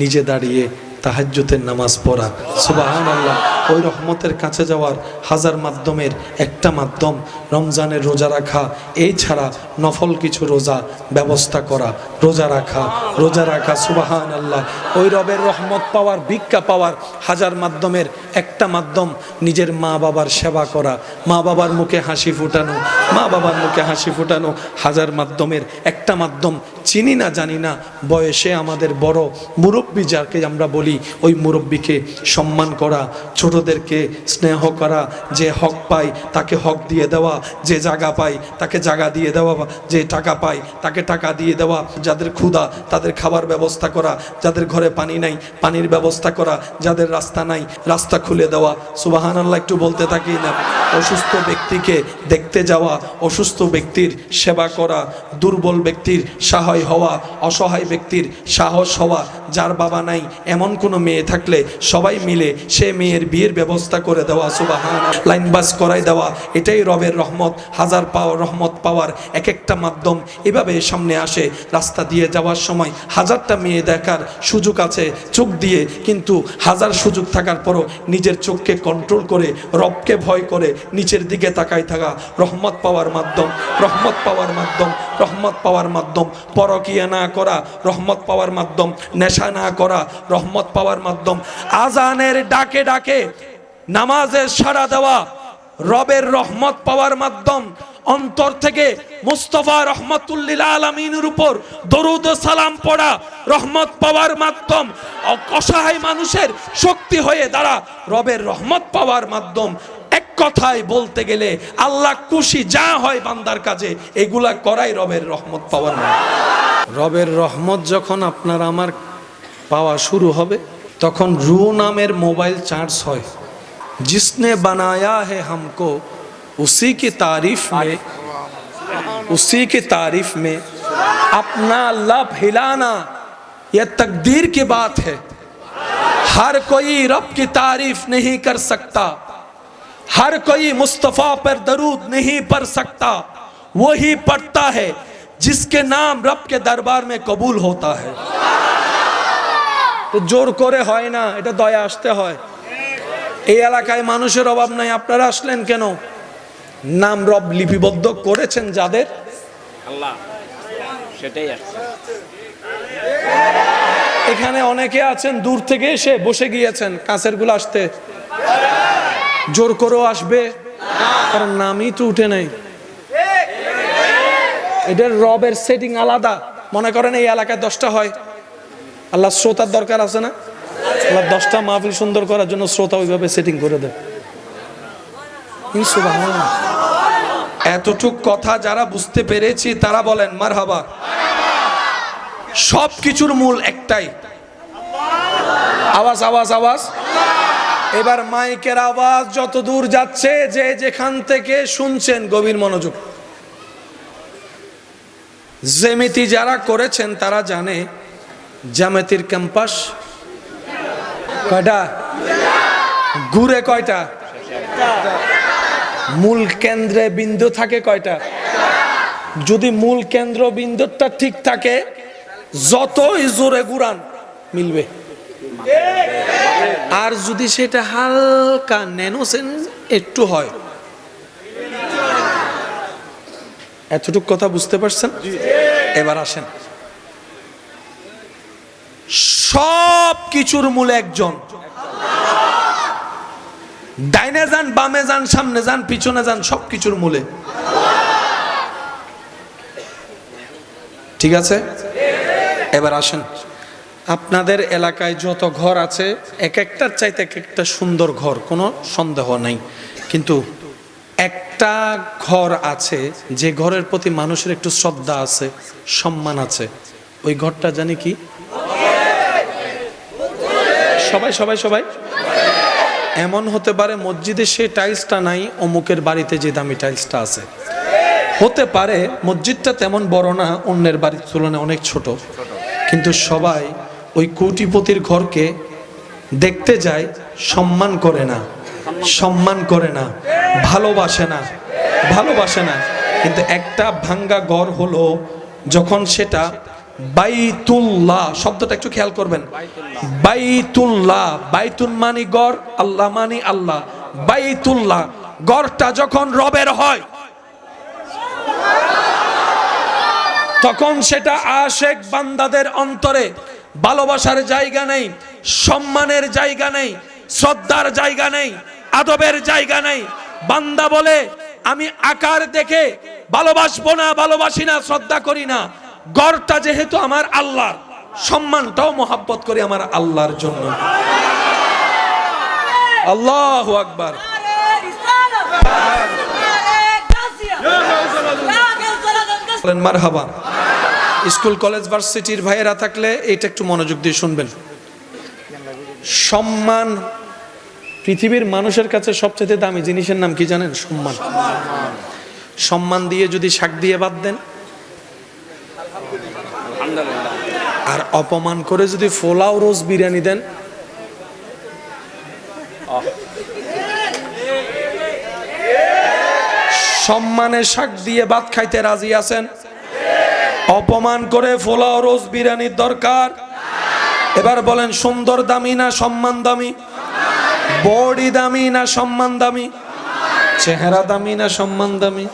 নিজে দাঁড়িয়ে তাহাজ্জুদের নামাজ পড়া। সুবহানাল্লাহ। ওই রহমতের কাছে যাওয়ার হাজার মাধ্যমের একটা মাধ্যম রমজানের রোজা রাখা। এই ছাড়া নফল কিছু রোজা ব্যবস্থা করা, রোজা রাখা। সুবহানাল্লাহ। ওই রবের রহমত পাওয়ার, ভিক্ষা পাওয়ার হাজার মাধ্যমের একটা মাধ্যম নিজের মা বাবার সেবা করা, মা বাবার মুখে হাসি ফুটানো, হাজার মাধ্যমের একটা মাধ্যম। চিনি না জানি না, বয়সে আমাদের বড় মুরব্বী যাকে আমরা বলি, ওই মুরব্বীকে সম্মান করা, ছোটদেরকে স্নেহ করা, যে হক পায় তাকে হক দিয়ে দেওয়া, যে জায়গা পায় তাকে জায়গা দিয়ে দেওয়া, যে টাকা পায় তাকে টাকা দিয়ে দেওয়া, যাদের ক্ষুধা তাদের খাবার ব্যবস্থা করা, যাদের ঘরে পানি নাই পানির ব্যবস্থা করা, যাদের রাস্তা নাই রাস্তা খুলে দেওয়া। সুবহানাল্লাহ। একটু বলতে থাকি না। অসুস্থ ব্যক্তিকে দেখতে যাওয়া, অসুস্থ ব্যক্তির সেবা করা, দুর্বল ব্যক্তির সহায় হওয়া, অসহায় ব্যক্তির সাহস হওয়া। যার বাবা নাই এমন কোনো মেয়ে থাকলে সবাই মিলে সে মেয়ের বিয়ের ব্যবস্থা করে দেওয়া। সুবহানাল্লাহ। লাইন বাস করাই দেওয়া। এটাই রবের রহমত। হাজার রহমত পাওয়ার এক একটা মাধ্যম এভাবে সামনে আসে। রাস্তা দিয়ে যাওয়ার সময় হাজারটা মেয়ে দেখার সুযোগ আছে চোখ দিয়ে, কিন্তু হাজার সুযোগ থাকার পরও নিজের চোখকে কন্ট্রোল করে রবকে ভয় করে নিচের দিকে তাকাই থাকা রহমত পাওয়ার মাধ্যম। পরকিয়া না করা রহমত পাওয়ার মাধ্যম। নেশা না করা রহমত পাওয়ার মাধ্যম। আজানের ডাকে ডাকে নামাজের সাড়া দেওয়া রবের রহমত পাওয়ার মাধ্যম। অন্তর থেকে মুস্তাফা রহমাতুল্লিল আলামিনের উপর দরুদ ও সালাম পড়া রহমত পাওয়ার মাধ্যম। অসহায় মানুষের শক্তি হয়ে দাঁড়া রবের রহমত পাওয়ার মাধ্যম। এক কথায় বলতে গেলে আল্লাহ খুশি যা হয় বান্দার কাজে, এগুলা করাই রবের রহমত পাওয়ার মাধ্যম। রবের রহমত যখন আপনার আমার পাওয়া শুরু হবে, তখন রু নামের মোবাইল চার্জ হয়। जिसने बनाया है हमको उसी की तारीफ में अपना लब हिलाना यह तकदीर की बात है। हर कोई रब की तारीफ नहीं कर सकता, हर कोई मुस्तफ़ा पर दरूद नहीं पढ़ सकता। वही पढ़ता है जिसके नाम रब के दरबार में कबूल होता है। तो जोर करे হয় না, এটা দয়া আসতে হয়। এই এলাকায় মানুষের অভাব নাই, আপনারা আসলেন কেন? নাম রব লিপিবদ্ধ করেছেন যাদের, আল্লাহ সেটাই আসছে। এখানে অনেকে আছেন দূর থেকে এসে বসে গিয়েছেন, কাছের গুলো আসতে জোর করেও আসবে, কারণ নামই তো উঠে নাই। এটার রবের সেটিং আলাদা। মনে করেন এই এলাকায় 10টা হয়, আল্লাহ শ্রোতার দরকার আছে না? আল্লাহ 10টা মাহফিল সুন্দর করার জন্য শ্রোতা ওইভাবে সেটিং করে দেয়। সুবহানাল্লাহ। এতটুক কথা যারা বুঝতে পেরেছি তারা বলেন মারহাবা। সব কিছুর মূল একটাই, আওয়াজ আওয়াজ আওয়াজ। এবার মাইকের আওয়াজ যত দূর যাচ্ছে, যে যেখান থেকে শুনছেন গভীর মনোযোগ। জ্যামিতি যারা করেছেন তারা জানে জ্যামিতির ক্যাম্পাস কয়টা, ঘুরে কয়টা, মূল কেন্দ্রে বিন্দু থাকে কয়টা। যদি মূল কেন্দ্র বিন্দুটা ঠিক থাকে, যতই জোরে ঘুরান মিলবে। আর যদি সেটা হালকা ন্যানোসেন একটু হয়, এতটুকু কথা বুঝতে পারছেন? এবার আসেন, সব কিছুর মূলে একজন। ডাইনে যান, বামে যান, সামনে যান, পিছনে যান, সব কিছুর মূলে। ঠিক আছে? এবার আসেন, আপনাদের এলাকায় যত ঘর আছে এক একটার চাইতে এক একটা সুন্দর ঘর, কোনো সন্দেহ নাই, কিন্তু একটা ঘর আছে যে ঘরের প্রতি মানুষের একটু শ্রদ্ধা আছে, সম্মান আছে। ওই ঘরটা জানি কি? সবাই সবাই সবাই। এমন হতে পারে মসজিদে সে টাইলসটা নাই, অমুকের বাড়িতে যে দামি টাইলসটা আছে। হতে পারে মসজিদটা তেমন বড় না, অন্যের বাড়ির তুলনায় অনেক ছোট, কিন্তু সবাই ওই কোটিপতির ঘরকে দেখতে যায়, সম্মান করে না, সম্মান করে না, ভালোবাসে না, ভালোবাসে না। কিন্তু একটা ভাঙ্গা ঘর হলো যখন সেটা বাইতুল্লাহ, শব্দটা একটু খেয়াল করবেন, বাইতুল্লাহ, বাইতুল মানি ঘর, আল্লাহ মানি আল্লাহ, বাইতুল্লাহ ঘরটা যখন রবের হয়, তখন সেটা আশেক বান্দাদের অন্তরে ভালোবাসার জায়গা নেই, সম্মানের জায়গা নেই, শ্রদ্ধার জায়গা নেই, আদবের জায়গা নেই। বান্দা বলে আমি আকার দেখে ভালোবাসবো না, ভালোবাসি না, শ্রদ্ধা করি না। ঘরটা যেহেতু আমার আল্লাহর, সম্মানটাও মহাব্বত করি আমার আল্লাহর জন্য। আল্লাহু আকবার। মারহাবা। স্কুল কলেজ ভার্সিটির ভাইয়েরা থাকলে এটা একটু মনোযোগ দিয়ে শুনবেন। সম্মান পৃথিবীর মানুষের কাছে সবচেয়ে দামি জিনিসের নাম কি জানেন? সম্মান। সম্মান দিয়ে যদি শাক দিয়ে বাদ দেন, আর অপমান করে যদি পোলাও রোজ বিরিয়ানি দেন, সম্মানের শাক দিয়ে ভাত খাইতে রাজি আছেন? অপমান করে পোলাও রোজ বিরিয়ানির দরকার? এবার বলেন, সুন্দর দামি না সম্মান দামি? বডি দামি না সম্মান দামি? চেহারা দামি না সম্মান দামি?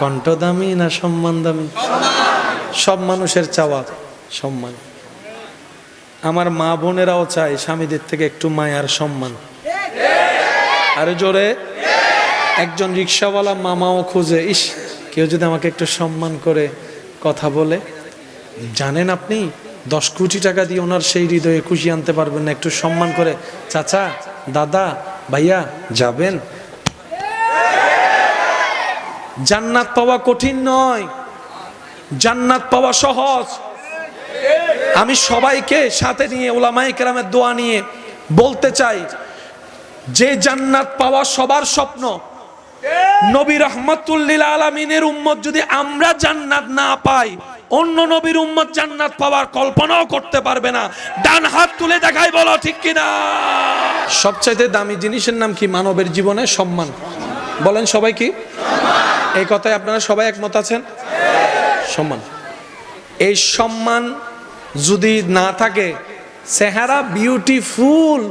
কণ্ঠ দামি না সম্মান দামি? সব মানুষের চাওয়া সম্মান। আমার মা বোনেরাও চায় স্বামীদের থেকে একটু মায়ার সম্মান। আরে জোরে। একজন রিক্সাওয়ালা মামাও খুঁজে, ইস কেউ যদি আমাকে একটু সম্মান করে কথা বলে। জানেন আপনি 10 কোটি টাকা দিয়ে ওনার সেই হৃদয়ে খুশি আনতে পারবেন না। একটু সম্মান করে চাচা, দাদা, ভাইয়া যাবেন। জান্নাত পাওয়া কঠিন নয়, জান্নাত পাওয়া সহজ। আমি সবাইকে সাথে নিয়ে উলামায়ে কেরামের দোয়া নিয়ে বলতে চাই, যে জান্নাত পাওয়া সবার স্বপ্ন, নবী রাহমাতুল লিল আলামিনের উম্মত যদি আমরা জান্নাত না পাই, অন্য নবীর উম্মত জান্নাত পাওয়ার কল্পনাও করতে পারবে না। ডান হাত তুলে দেখাই, বলো ঠিক কিনা? সবচাইতে দামি জিনিসের নাম কি মানবের জীবনে? সম্মান। বলেন সবাই কি? এই কথায় আপনারা সবাই একমত আছেন? সম্মান। এই সম্মান যদি না থাকে, চেহারা বিউটিফুল,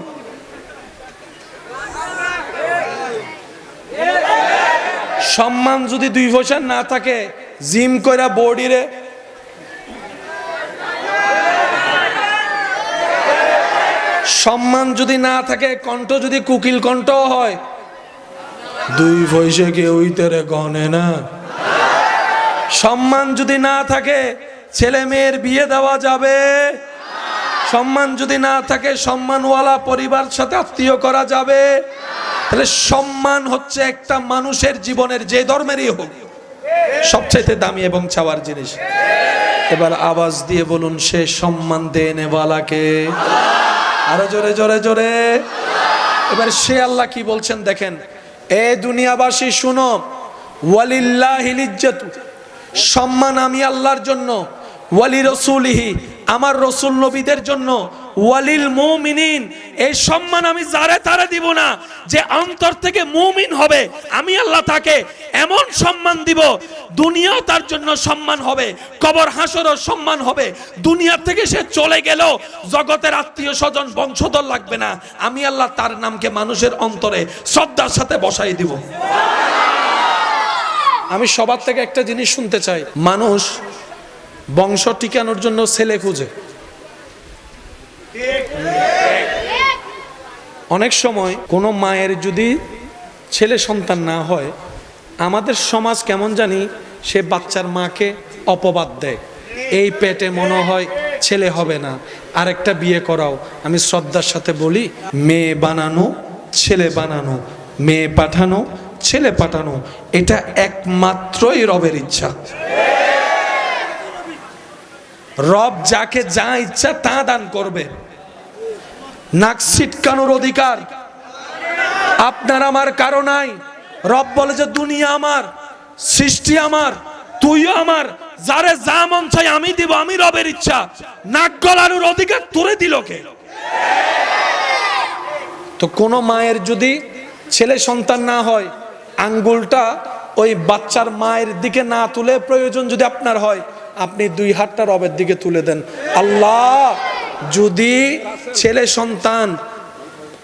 সম্মান যদি 2 পয়সা না থাকে, জিম কইরা বডি রে, সম্মান যদি না থাকে, কণ্ঠ যদি কুকিল কণ্ঠ হয়, 2 পয়সা কেউই তেরে গনে না। সম্মান যদি না থাকে ছেলে মেয়ের বিয়ে দেওয়া যাবে। সম্মান যদি না থাকে সম্মানওয়ালা পরিবার সাথে আত্মীয় করা যাবে। তাহলে সম্মান হচ্ছে একটা মানুষের জীবনের যে ধর্মেরই হোক সবচাইতে দামি এবং চাওয়ার জিনিস। এবার আওয়াজ দিয়ে বলুন, সে সম্মান দেনে ওয়ালাকে। আরো জোরে জোরে জোরে। এবার সে আল্লাহ কি বলছেন দেখেন, এ দুনিয়াবাসী শুনো, ওয়ালিল্লাহিল ইজ্জাতু, সম্মান আমি আল্লাহর জন্য, ওয়ালি রাসূলিহি, আমার রাসূল নবীদের জন্য, ওয়ালিল মুমিনিন, এই সম্মান আমি যারে তারে দিব না, যে অন্তর থেকে মুমিন হবে আমি আল্লাহ তাকে এমন সম্মান দিব, দুনিয়াও তার জন্য সম্মান হবে, কবর হাসরও সম্মান হবে। দুনিয়া থেকে সে চলে গেল, জগতের আত্মীয় স্বজন বংশধর লাগবে না, আমি আল্লাহ তার নামকে মানুষের অন্তরে শ্রদ্ধার সাথে বসাই দিব। আমি সবার থেকে একটা জিনিস শুনতে চাই, মানুষ বংশ টিকানোর জন্য ছেলে খুঁজে। অনেক সময় কোনো মায়ের যদি ছেলে সন্তান না হয়, আমাদের সমাজ কেমন জানি সে বাচ্চার মাকে অপবাদ দেয়, এই পেটে মনে হয় ছেলে হবে না, আরেকটা বিয়ে করাও। আমি শ্রদ্ধার সাথে বলি, মেয়ে বানানো ছেলে বানানো, মেয়ে পাঠানো ছেলে পাঠানো, এটা একমাত্রই রবের ইচ্ছা। রব যাকে যা ইচ্ছা তা দান করবে। নাক ছিটকানোর অধিকার আপনার আমার কারো নাই। রব বলে যে দুনিয়া আমার, সৃষ্টি আমার, তুইও আমার, যারে যা মন চাই আমি দিব, আমি রবের ইচ্ছা। নাক গলানোর অধিকার তোরে দিল কে? তো কোন মায়ের যদি ছেলে সন্তান না হয়, আঙ্গুলটা ওই বাচ্চার মায়ের দিকে না তুলে প্রয়োজন যদি আপনার হয়, আপনি দুই হাতটা রবের দিকে তুলে দেন। আল্লাহ, যদি ছেলে সন্তান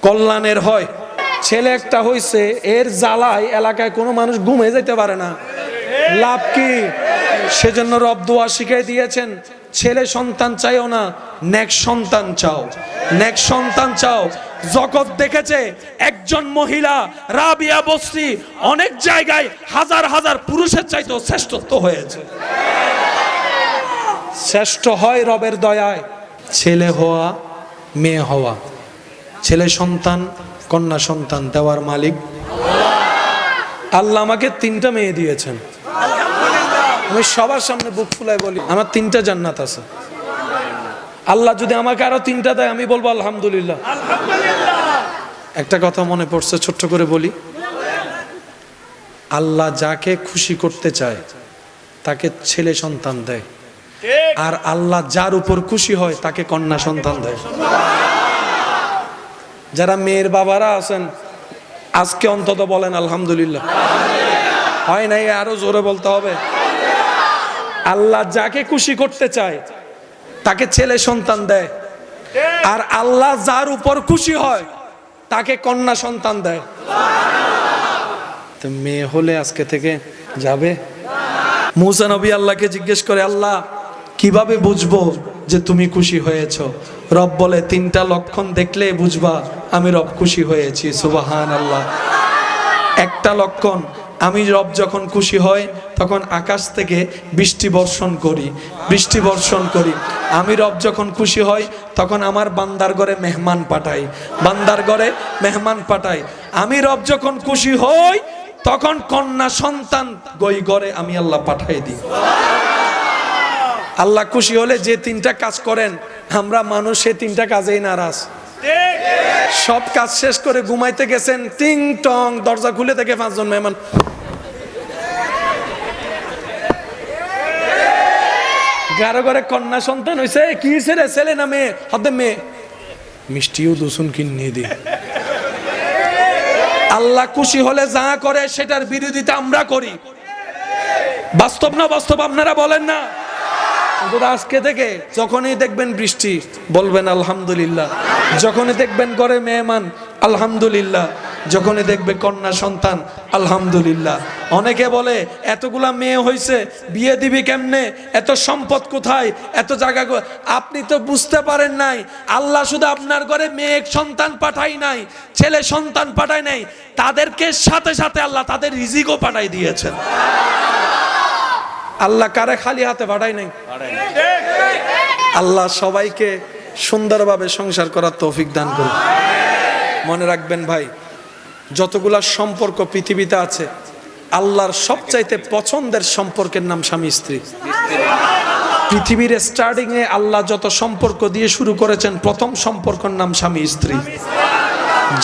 কল্যাণের হয়, ছেলে একটা হইছে, এর জ্বালায় এলাকায় কোনো মানুষ ঘুমিয়ে যেতে পারে না, লাভ কি? সেজন্য রব দোয়া শিখিয়ে দিয়েছেন, ছেলে সন্তান চাইও না, নেক সন্তান চাও, নেক সন্তান চাও। জগৎ দেখেছে একজন মহিলা রাবিয়া বসরি অনেক জায়গায় হাজার হাজার পুরুষের চাইতেও শ্রেষ্ঠত্ব হয়েছে। শ্রেষ্ঠ হয় রবের দয়ায়। ছেলে হওয়া মেয়ে হওয়া, ছেলে সন্তান কন্যা সন্তান দেওয়ার মালিক আল্লাহ। আমাকে 3টা মেয়ে দিয়েছেন, আমি সবার সামনে বুক ফুলায় বলি আমার 3টা জান্নাত আছে। আল্লাহ যদি আমাকে আরো 3টা দেয় আমি বলবো আলহামদুলিল্লাহ। একটা কথা মনে পড়ছে, ছোট্ট করে বলি, আল্লাহ যাকে খুশি করতে চায় তাকে ছেলে সন্তান দেয়, আর আল্লাহ যার উপর খুশি হয় তাকে কন্যা সন্তান দেয়। যারা মেয়ের বাবারা আছেন আজকে অন্তত বলেন আলহামদুলিল্লাহ। হয় নাই, আরো জোরে বলতে হবে। আল্লাহ যাকে খুশি করতে চায় তাকে ছেলে সন্তান দেয়, আর আল্লাহ যার উপর খুশি হয় তাকে কন্যা সন্তান দেয়। তো মেয়ে হলে আজকে থেকে যাবে। মুসা নবী আল্লাহকে জিজ্ঞেস করে, আল্লাহ কিভাবে বুঝবো যে তুমি খুশি হয়েছো? রব বলে 3টা লক্ষণ দেখলে বুঝবা আমি রব খুশি হয়েছি। সুবহানাল্লাহ। একটা লক্ষণ, আমি রব যখন খুশি হয় তখন আকাশ থেকে বৃষ্টি বর্ষণ করি, বৃষ্টি বর্ষণ করি। আমি রব যখন খুশি হয় তখন আমার বান্দার ঘরে মেহমান পাঠাই, বান্দার ঘরে মেহমান পাঠাই। আমি রব যখন খুশি হই তখন কন্যা সন্তান গই ঘরে আমি আল্লাহ পাঠাই দিই। আল্লাহ খুশি হলে যে 3টা কাজ করেন, আমরা মানুষ সে 3টা কাজেই নারাজ। সব কাজ শেষ করে ঘুমাইতে গেছেন, টিং টং দরজা খুলে থেকে 5 জন মেহমান। গারো ঘরে কন্যা সন্তান হয়েছে, কি ছেলে ছেলে না মেয়ে? হতে মেয়ে, মিষ্টিও দুসুন কিনে দি। আল্লাহ খুশি হলে যা করে সেটার বিরোধিতা আমরা করি। বাস্তব না বাস্তব আপনারা বলেন না? আজকে থেকে যখনই দেখবেন বৃষ্টি বলবেন আলহামদুলিল্লাহ, যখনই দেখবেন ঘরে মেহমান আলহামদুলিল্লাহ, যখনই দেখবে কন্যা সন্তান আলহামদুলিল্লাহ। অনেকে বলে এতগুলা মেয়ে হয়েছে বিয়ে দিবি কেমনে, এত সম্পদ কোথায়, এত জায়গা। আপনি তো বুঝতে পারেন নাই, আল্লাহ শুধু আপনার ঘরে মেয়ে সন্তান পাঠাই নাই, ছেলে সন্তান পাঠাই নাই, তাদেরকে সাথে সাথে আল্লাহ তাদের রিজিকও পাঠাই দিয়েছেন। আল্লাহ কারে খালি হাতে পাঠায় নাই। আল্লাহ সবাইকে সুন্দরভাবে সংসার করার তৌফিক দান করুন। মনে রাখবেন ভাই, যতগুলা সম্পর্ক পৃথিবীতে আছে, আল্লাহর সবচাইতে পছন্দের সম্পর্কের নাম স্বামী স্ত্রী। পৃথিবীর স্টার্টিং এ আল্লাহ যত সম্পর্ক দিয়ে শুরু করেছেন, প্রথম সম্পর্কের নাম স্বামী স্ত্রী।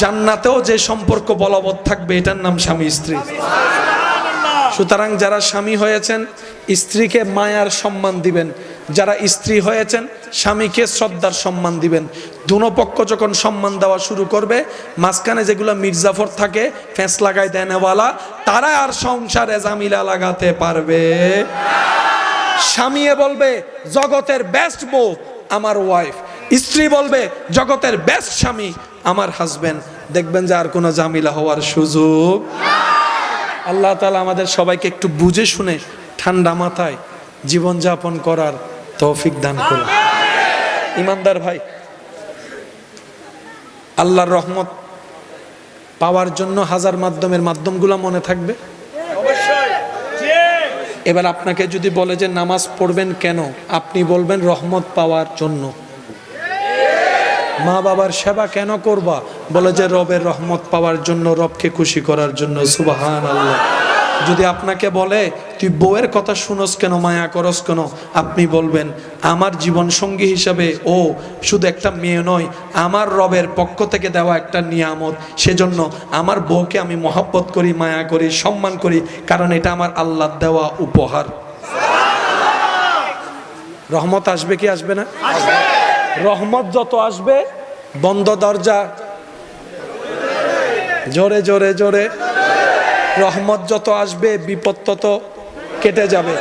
জান্নাতেও যে সম্পর্ক বলবৎ থাকবে, এটার নাম স্বামী স্ত্রী। সুতরাং যারা স্বামী হয়েছেন, স্ত্রীকে মায়ার সম্মান দিবেন। যারা স্ত্রী হয়েছেন, স্বামীকে শ্রদ্ধার সম্মান দিবেন। দুনো পক্ষ যখন সম্মান দেওয়া শুরু করবে, মাঝখানে যেগুলো মির্জাফর থাকে, ফেঁস লাগাই দেনেওয়ালা, তারা আর সংসারে জামিলা লাগাতে পারবে। স্বামী বলবে জগতের বেস্ট বউ আমার ওয়াইফ, স্ত্রী বলবে জগতের বেস্ট স্বামী আমার হাজবেন্ড। দেখবেন যে আর কোনো জামিলা হওয়ার সুযোগ। আল্লাহ তাআলা আমাদের সবাইকে একটু বুঝে শুনে ঠান্ডা মাথায় জীবনযাপন করার তৌফিক দান করুন। ইমানদার ভাই, আল্লাহর রহমত পাওয়ার জন্য হাজার মাধ্যমগুলো মনে থাকবে। এবার আপনাকে যদি বলে যে নামাজ পড়বেন কেন, আপনি বলবেন রহমত পাওয়ার জন্য। মা বাবার সেবা কেন করবা, বলে যে রবের রহমত পাওয়ার জন্য, রবকে খুশি করার জন্য। সুবহানাল্লাহ। যদি আপনাকে বলে তুই বউয়ের কথা শুনোস কেন, মায়া করস কেন, আপনি বলবেন আমার জীবন সঙ্গী হিসাবে ও শুধু একটা মেয়ে নয়, আমার রবের পক্ষ থেকে দেওয়া একটা নিয়ামত। সেজন্য আমার বউকে আমি মহব্বত করি, মায়া করি, সম্মান করি, কারণ এটা আমার আল্লাহর দেওয়া উপহার। রহমত আসবে কি আসবে না? রহমত যত আসবে, বন্ধ দরজা জোরে জোরে জোরে, রহমত যত আসবে, বিপদ তত কেটে যাবে।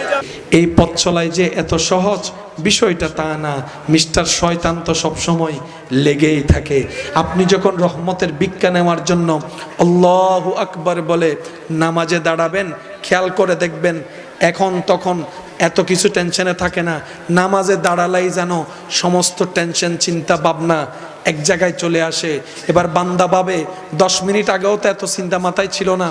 এই পথ চলাই যে এত সহজ বিষয়টা তা না। মিস্টার শয়তান তো সবসময় লেগেই থাকে। আপনি যখন রহমতের ভিক্ষা নেওয়ার জন্য আল্লাহু আকবার বলে নামাজে দাঁড়াবেন, খেয়াল করে দেখবেন এখন তখন এত কিছু টেনশনে থাকে না। নামাজে দাঁড়ালেই যেন সমস্ত টেনশন, চিন্তা ভাবনা এক জায়গায় চলে আসে। এবার বান্দা ভাবে 10 মিনিট আগেও তো এত চিন্তা মাথায় ছিল না,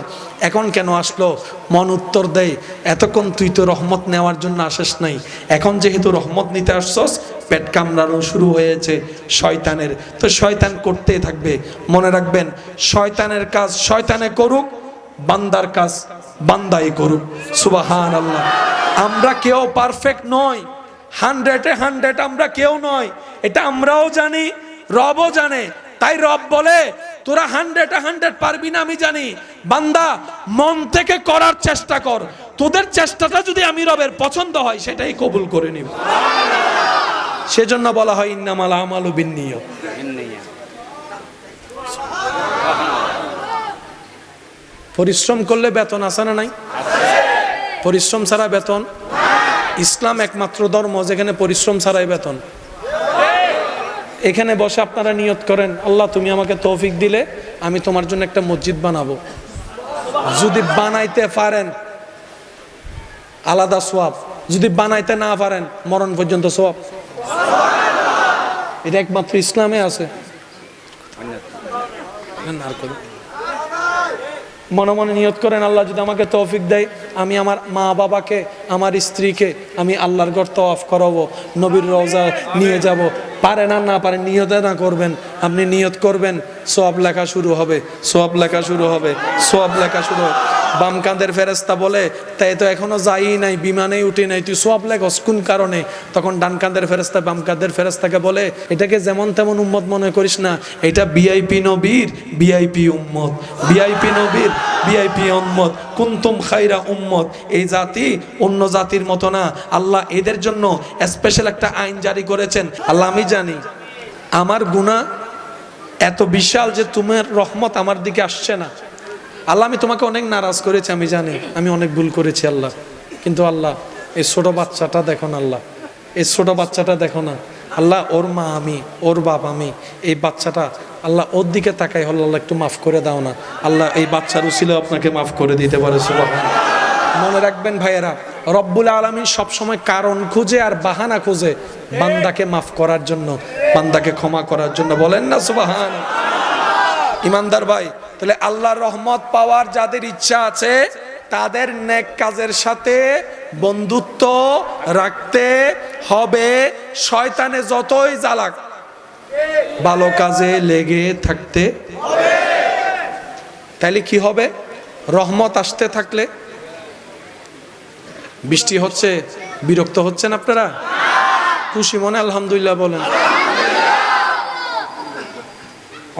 এখন কেন আসলো? মন উত্তর দেয়, এতক্ষণ তুই তো রহমত নেওয়ার জন্য আসিস নাই, এখন যেহেতু রহমত নিতে আসছস, পেট কামড়ানো শুরু হয়েছে শয়তানের। তো শয়তান করতেই থাকবে। মনে রাখবেন, শয়তানের কাজ শয়তানে করুক, বান্দার কাজ বান্দাই করুক। সুবহানাল্লাহ। আমরা কেউ পারফেক্ট নই, 100-এ 100 আমরা কেউ নয়, এটা আমরাও জানি, রবও জানে। তাই রব বলে তোরা 100-এ 100 পারবি না, আমি জানি। বান্দা মন থেকে করার চেষ্টা কর, তোদের চেষ্টাটা যদি আমি রবের পছন্দ হয়, সেটাই কবুল করে নিব। সেজন্য বলা হয় ইন্নামাল আমালু বিন্নিয়াত। পরিশ্রম করলে বেতন আছে না নাই? পরিশ্রম ছাড়া বেতন? ইসলাম একমাত্র ধর্ম যেখানে পরিশ্রম ছাড়াই বেতন। এখানে বসে আপনারা নিয়ত করেন, আল্লাহ তুমি আমাকে তৌফিক দিলে আমি তোমার জন্য একটা মসজিদ বানাবো। যদি বানাইতে পারেন আলাদা সওয়াব, যদি বানাইতে না পারেন মরণ পর্যন্ত সওয়াব। এটা একমাত্র ইসলামে আছে। মনে মনে নিয়ত করেন, আল্লাহ যদি আমাকে তৌফিক দেয়, আমি আমার মা বাবাকে, আমার স্ত্রীকে আমি আল্লাহর ঘর তওয়াফ করাবো, নবীর রওজা নিয়ে যাব। পারে না পারেন, নিয়তে না করবেন, আপনি নিয়ত করবেন, সওয়াব লেখা শুরু হবে, সওয়াব লেখা শুরু হবে, সওয়াব লেখা শুরু হবে। বাম কাঁধের ফেরেশতা বলে তাই তো এখনো যাই নাই, বিমানেই উঠি নাই, তুই সওয়াব লেখস কোন কারণে? তখন ডান কাঁধের ফেরেশতা বাম কাঁধের ফেরেশতাকে বলে এটাকে যেমন তেমন উম্মত মনে করিস না, এটা ভিআইপি নবীর ভিআইপি উম্মত, ভিআইপি নবীর ভিআইপি উম্মত, কুনতুম খায়রা উম্মত। এই জাতি অন্য জাতির মতো না, আল্লাহ এদের জন্য স্পেশাল একটা আইন জারি করেছেন। আল্লাহ আমি জানি আমার গুনাহ এত বিশাল যে তোমার রহমত আমার দিকে আসছে না। আল্লাহ আমি তোমাকে অনেক নারাজ করেছি, আমি জানি আমি অনেক ভুল করেছি আল্লাহ, কিন্তু আল্লাহ এই ছোট বাচ্চাটা দেখো না, আল্লাহ এই ছোট বাচ্চাটা দেখো না, আল্লাহ ওর মা আমি, ওর বাপ আমি, এই বাচ্চাটা আল্লাহ ওর দিকে তাকাই হল, আল্লাহ একটু মাফ করে দাও না। আল্লাহ এই বাচ্চার উসিলে আপনাকে মাফ করে দিতে পারে। সুবহানাল্লাহ। মনে রাখবেন ভাইয়েরা, রব্বুল আলামিন সবসময় কারণ খুঁজে আর বাহানা খুঁজে বান্দাকে মাফ করার জন্য, বান্দাকে ক্ষমা করার জন্য। বলেন না সুবহানাল্লাহ। ইমানদার ভাই, তাহলে আল্লাহর রহমত পাওয়ার যাদের ইচ্ছা আছে, তাদের নেক কাজের সাথে বন্ধুত্ব রাখতে হবে, শয়তানে যতই জ্বালাক ভালো কাজে লেগে থাকতে হবে। তাইলে কি হবে? রহমত আসতে থাকলে, বৃষ্টি হচ্ছে, বিরক্ত হচ্ছেন আপনারা? খুশি মনে আলহামদুলিল্লাহ বলেন।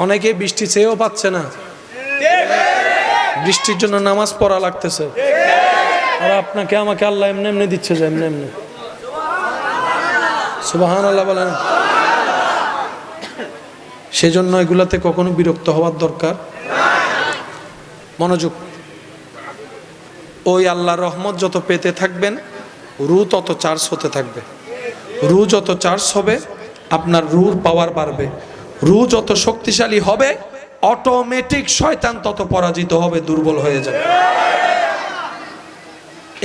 অনেকে বৃষ্টি চেয়েও পাচ্ছে না, বৃষ্টির জন্য নামাজ পড়া লাগতেছে, আর আপনাকে আমাকে আল্লাহ এমনি এমনি দিচ্ছে যে এমনি এমনি। সুবহানাল্লাহ বলেন। সেজন্য এগুলাতে কখনো বিরক্ত হওয়ার দরকার। মনোযোগ। ওই আল্লাহর রহমত যত পেতে থাকবেন, রু তত চার্জ হতে থাকবে। রু যত চার্জ হবে, আপনার রুর পাওয়ার বাড়বে। রু যত শক্তিশালী হবে, অটোমেটিক শয়তান তত পরাজিত হবে, দুর্বল হয়ে যাবে।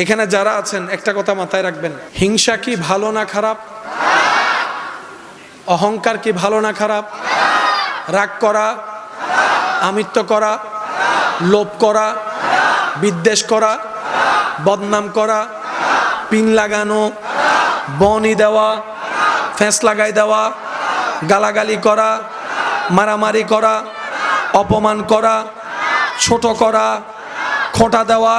এখানে যারা আছেন একটা কথা মাথায় রাখবেন, হিংসা কি ভালো না খারাপ? অহংকার কি ভালো না খারাপ? রাগ করা, আমিত্ব করা, লোভ করা, বিদ্বেষ করা, বদনাম করা, পিন লাগানো, বনি দেওয়া, ফ্যাঁস লাগাই দেওয়া, গালাগালি করা, মারামারি করা, অপমান করা, ছোট করা, খোঁটা দেওয়া,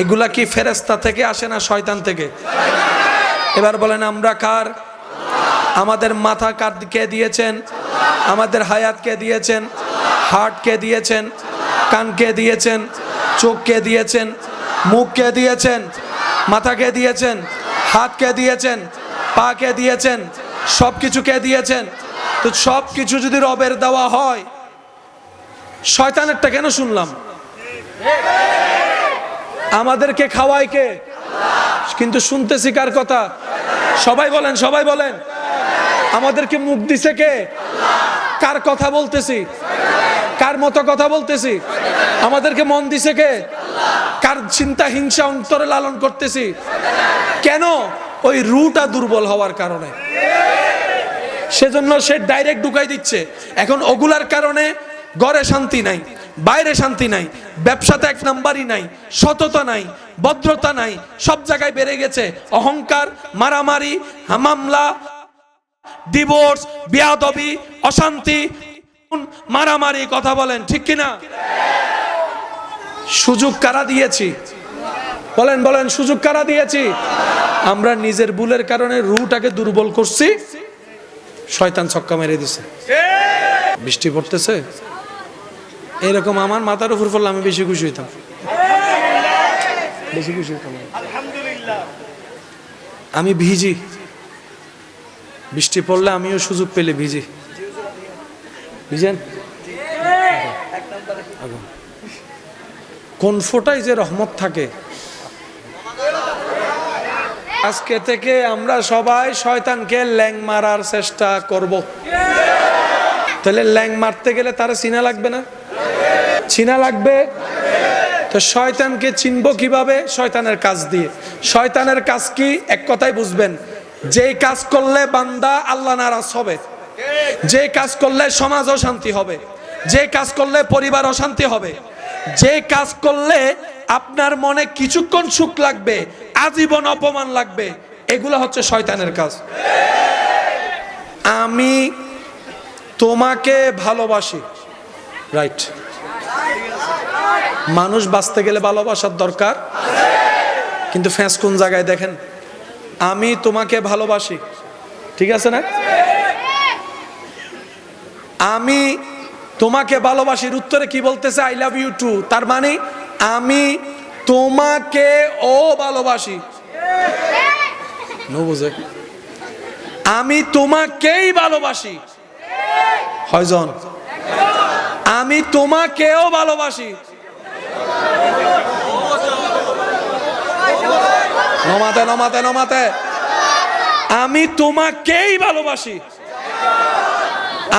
এগুলা কি ফেরেশতা থেকে আসে না শয়তান থেকে? এবার বলেন আমরা কার? আমাদের মাথা কে দিয়েছেন? আমাদের হায়াত কে দিয়েছেন? হার্ট কে দিয়েছেন? কান কে দিয়েছেন? চোখ কে দিয়েছেন? মুখ কে দিয়েছেন? মাথা কে দিয়েছেন? হাত কে দিয়েছেন? পা কে দিয়েছেন? সব কিছু কে দিয়েছেন? তো সব কিছু যদি রবের দেওয়া হয়, শয়তানেরটা কেন শুনলাম? আমাদেরকে খাওয়ায় কে? কিন্তু শুনতেছি কার কথা? সবাই বলেন, সবাই বলেন। আমাদেরকে মুখ দিছে কে? কার কথা বলতেছি? কার মতো কথা বলতেছি? আমাদেরকে মন দিছে কে? কার চিন্তা হিংসা অন্তরে লালন করতেছি? কেন? ওই রুটা দুর্বল হওয়ার কারণে। সেজন্য সে ডাইরেক্ট ঢুকাই দিচ্ছে। এখন ওগুলার কারণে ঘরে শান্তি নাই, বাইরে শান্তি নাই, ব্যবসাতে এক নাম্বারই নাই, সততা নাই, ভদ্রতা নাই, সব জায়গায় বেড়ে গেছে অহংকার, মারামারি, মামলা, ডিভোর্স, বিয়াদবি, অশান্তি, মারামারি। কথা বলেন ঠিক কিনা? সুযোগ কারা দিয়েছি? বলেন বলেন, সুযোগ কারা দিয়েছি? আমরা নিজের ভুলের কারণে রুটাকে দুর্বল করছি, শয়তান ছক্কা মেরে দিছে। বৃষ্টি পড়তেছে, এরকম আমার মাথার উপর পড়লে আমি বেশি খুশি হইতাম, বেশি খুশি হইতাম। আমি ভিজি, বৃষ্টি পড়লে আমিও সুযোগ পেলে ভিজি। ভিজেন? কোন ফোটায় যে রহমত থাকে। আজকে থেকে আমরা সবাই শয়তানকে ল্যাং মারার চেষ্টা করব। তাহলে ল্যাং মারতে গেলে তারা চিনা লাগবে না? চিনা লাগবে। তো শয়তানকে চিনবো কিভাবে? শয়তানের কাজ দিয়ে। শয়তানের কাজ কি? এক কথাই বুঝবেন, যেই কাজ করলে বান্দা আল্লাহ নারাজ হবে, যে কাজ করলে সমাজ অশান্তি হবে, যে কাজ করলে পরিবার অশান্তি হবে, যে কাজ করলে আপনার মনে কিছুক্ষণ সুখ লাগবে, আজীবন অপমান লাগবে, এগুলো হচ্ছে শয়তানের কাজ। আমি তোমাকে ভালোবাসি, রাইট। মানুষ বাঁচতে গেলে ভালোবাসার দরকার, কিন্তু ফ্যাঁস কোন জায়গায় দেখেন? আমি তোমাকে ভালোবাসি, ঠিক আছে না? আমি তোমাকে ভালোবাসির উত্তরে কি বলতেছে? I love you too. তার মানে আমি তোমাকে ও ভালোবাসি। নো বুঝে, আমি তোমাকেই ভালোবাসি। হয়জন? আমি তোমাকেও ভালোবাসি। নমাতে নমাতে নমাতে, আমি তোমাকেই ভালোবাসি,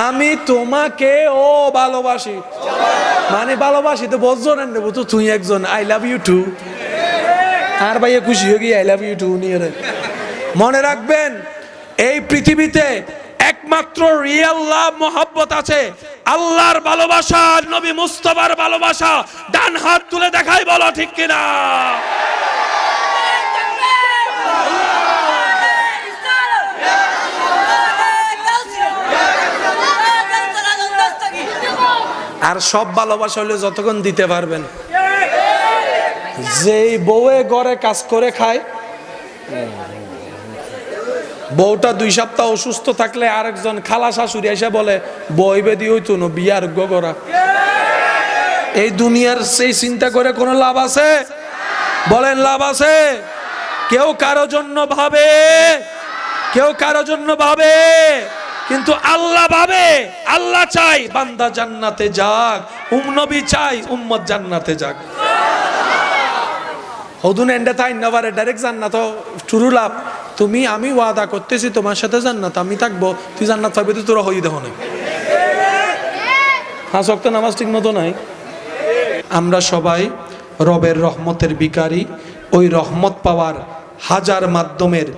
আমি তোমাকে ও ভালোবাসি। মানে ভালোবাসি তো বুঝছো না, নেবো তো তুই একজন আই লাভ ইউ টু। আর ভাইয়া খুশি হয়ে গিয়ে আই লাভ ইউ টু নিয়ে। মনে রাখবেন, এই পৃথিবীতে একমাত্র রিয়েল লাভ মোহাব্বত আছে আল্লাহর ভালোবাসা, নবী মুস্তাফার ভালোবাসা। ডান হাত তুলে দেখাই, বলো ঠিক কিনা? আর সব ভালোবাসা হলে যতক্ষণ দিতে পারবেন। যেই বউয়ে ঘরে কাজ করে খায়, বউটা 2 সপ্তাহ অসুস্থ থাকলে আরেকজন খালা শাশুড়ি এসে বলে বই বেদি হইতো না, বিয়ার করা। এই দুনিয়ার সেই চিন্তা করে কোনো লাভ আছে? বলেন লাভ আছে? কেউ কারো জন্য ভাবে, কেউ কারো জন্য ভাবে, কিন্তু আল্লাহ ভাবে। আল্লাহ চাই বান্দা জান্নাতে যাক, নবী চাই উম্মত জান্নাতে যাক। হদুন এন্ডে তাই নবারে ডাইরেক্ট জান্নাত শুরু লাভ। তুমি আমি ওয়াদা করতেছি তোমার সাথে জান্নাত আমি থাকবো, তুই জান্নাত পাবি, তুই তোরা হই দেখো না। 5 ওয়াক্ত নামাজ ঠিক মতো নাই। আমরা সবাই রবের রহমতের ভিখারি। ওই রহমত পাওয়ার হাজার মাধ্যমের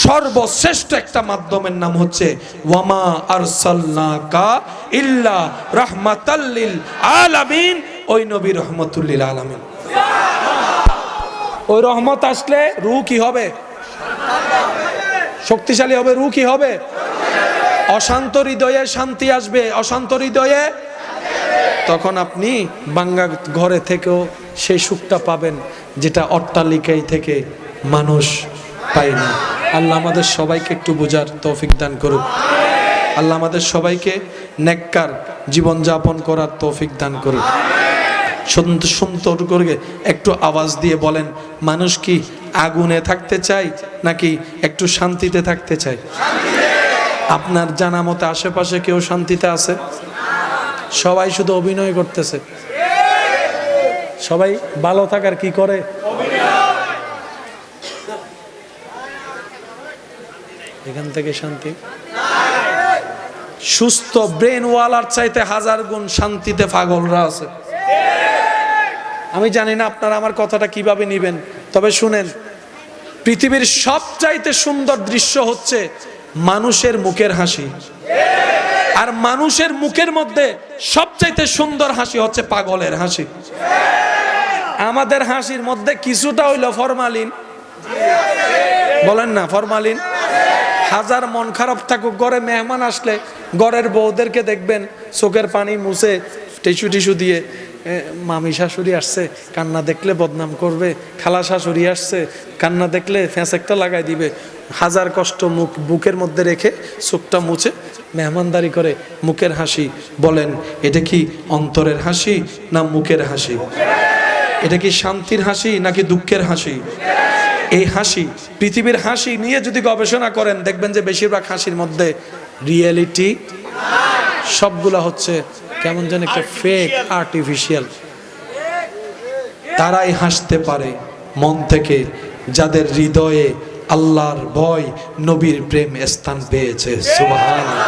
সর্বশ্রেষ্ঠ একটা মাধ্যমের নাম হচ্ছে ওয়ামা আরসালনাকা ইল্লা রাহমাতাল লিল আলামিন। ওই নবী রহমতুল লিল আলামিন। ওই রহমত আসলে রূহ কি হবে? শক্তিশালী হবে। রূহ কি হবে? অশান্ত হৃদয়ে শান্তি আসবে। অশান্ত হৃদয়ে তখন আপনি বাঙ্গা ঘরে থেকেও সেই সুখটা পাবেন যেটা অট্টালিকায় থেকে মানুষ পায় না। আল্লাহ আমাদের সবাইকে একটু বোঝার তৌফিক দান করুক। আল্লাহ আমাদের সবাইকে নেককার জীবনযাপন করার তৌফিক দান করুক। সুন্দর করে একটু আওয়াজ দিয়ে বলেন, মানুষ কি আগুনে থাকতে চায় নাকি একটু শান্তিতে থাকতে চায়? আপনার জানা মতে আশেপাশে কেউ শান্তিতে আছে? সবাই শুধু অভিনয় করতেছে। সবাই ভালো থাকার কি করে? এখান থেকে শান্তি। সুস্থ ব্রেন ওয়ালার চাইতে 1000 গুণ শান্তিতে পাগলরা আছে। আমি জানি না আপনারা আমার কথাটা কিভাবে নিবেন, তবে শুনেন, পৃথিবীর সবচাইতে সুন্দর দৃশ্য হচ্ছে মানুষের মুখের হাসি। আর মানুষের মুখের মধ্যে সবচাইতে সুন্দর হাসি হচ্ছে পাগলের হাসি। আমাদের হাসির মধ্যে কিছুটা হইল ফরমালিন। বলেন না ফরমালিন? হাজার মন খারাপ থাকুক, ঘরে মেহমান আসলে ঘরের বউদেরকে দেখবেন চোখের পানি মুছে টিস্যু দিয়ে, মামি শাশুড়ি আসছে কান্না দেখলে বদনাম করবে, খালা শাশুড়ি আসছে কান্না দেখলে ফ্যাঁস একটা লাগাই দিবে, হাজার কষ্ট মুখ বুকের মধ্যে রেখে চোখটা মুছে মেহমানদারি করে মুখের হাসি। বলেন এটা কি অন্তরের হাসি না মুখের হাসি? এটা কি শান্তির হাসি নাকি দুঃখের হাসি? এই হাসি, পৃথিবীর হাসি নিয়ে যদি গবেষণা করেন দেখবেন যে বেশিরভাগ হাসির মধ্যে রিয়েলিটি, সবগুলা হচ্ছে কেমন যেন একটা ফেক, আর্টিফিশিয়াল। তারাই হাসতে পারে মন থেকে যাদের হৃদয়ে আল্লাহর ভয়, নবীর প্রেম স্থান পেয়েছে। সুবহানাল্লাহ।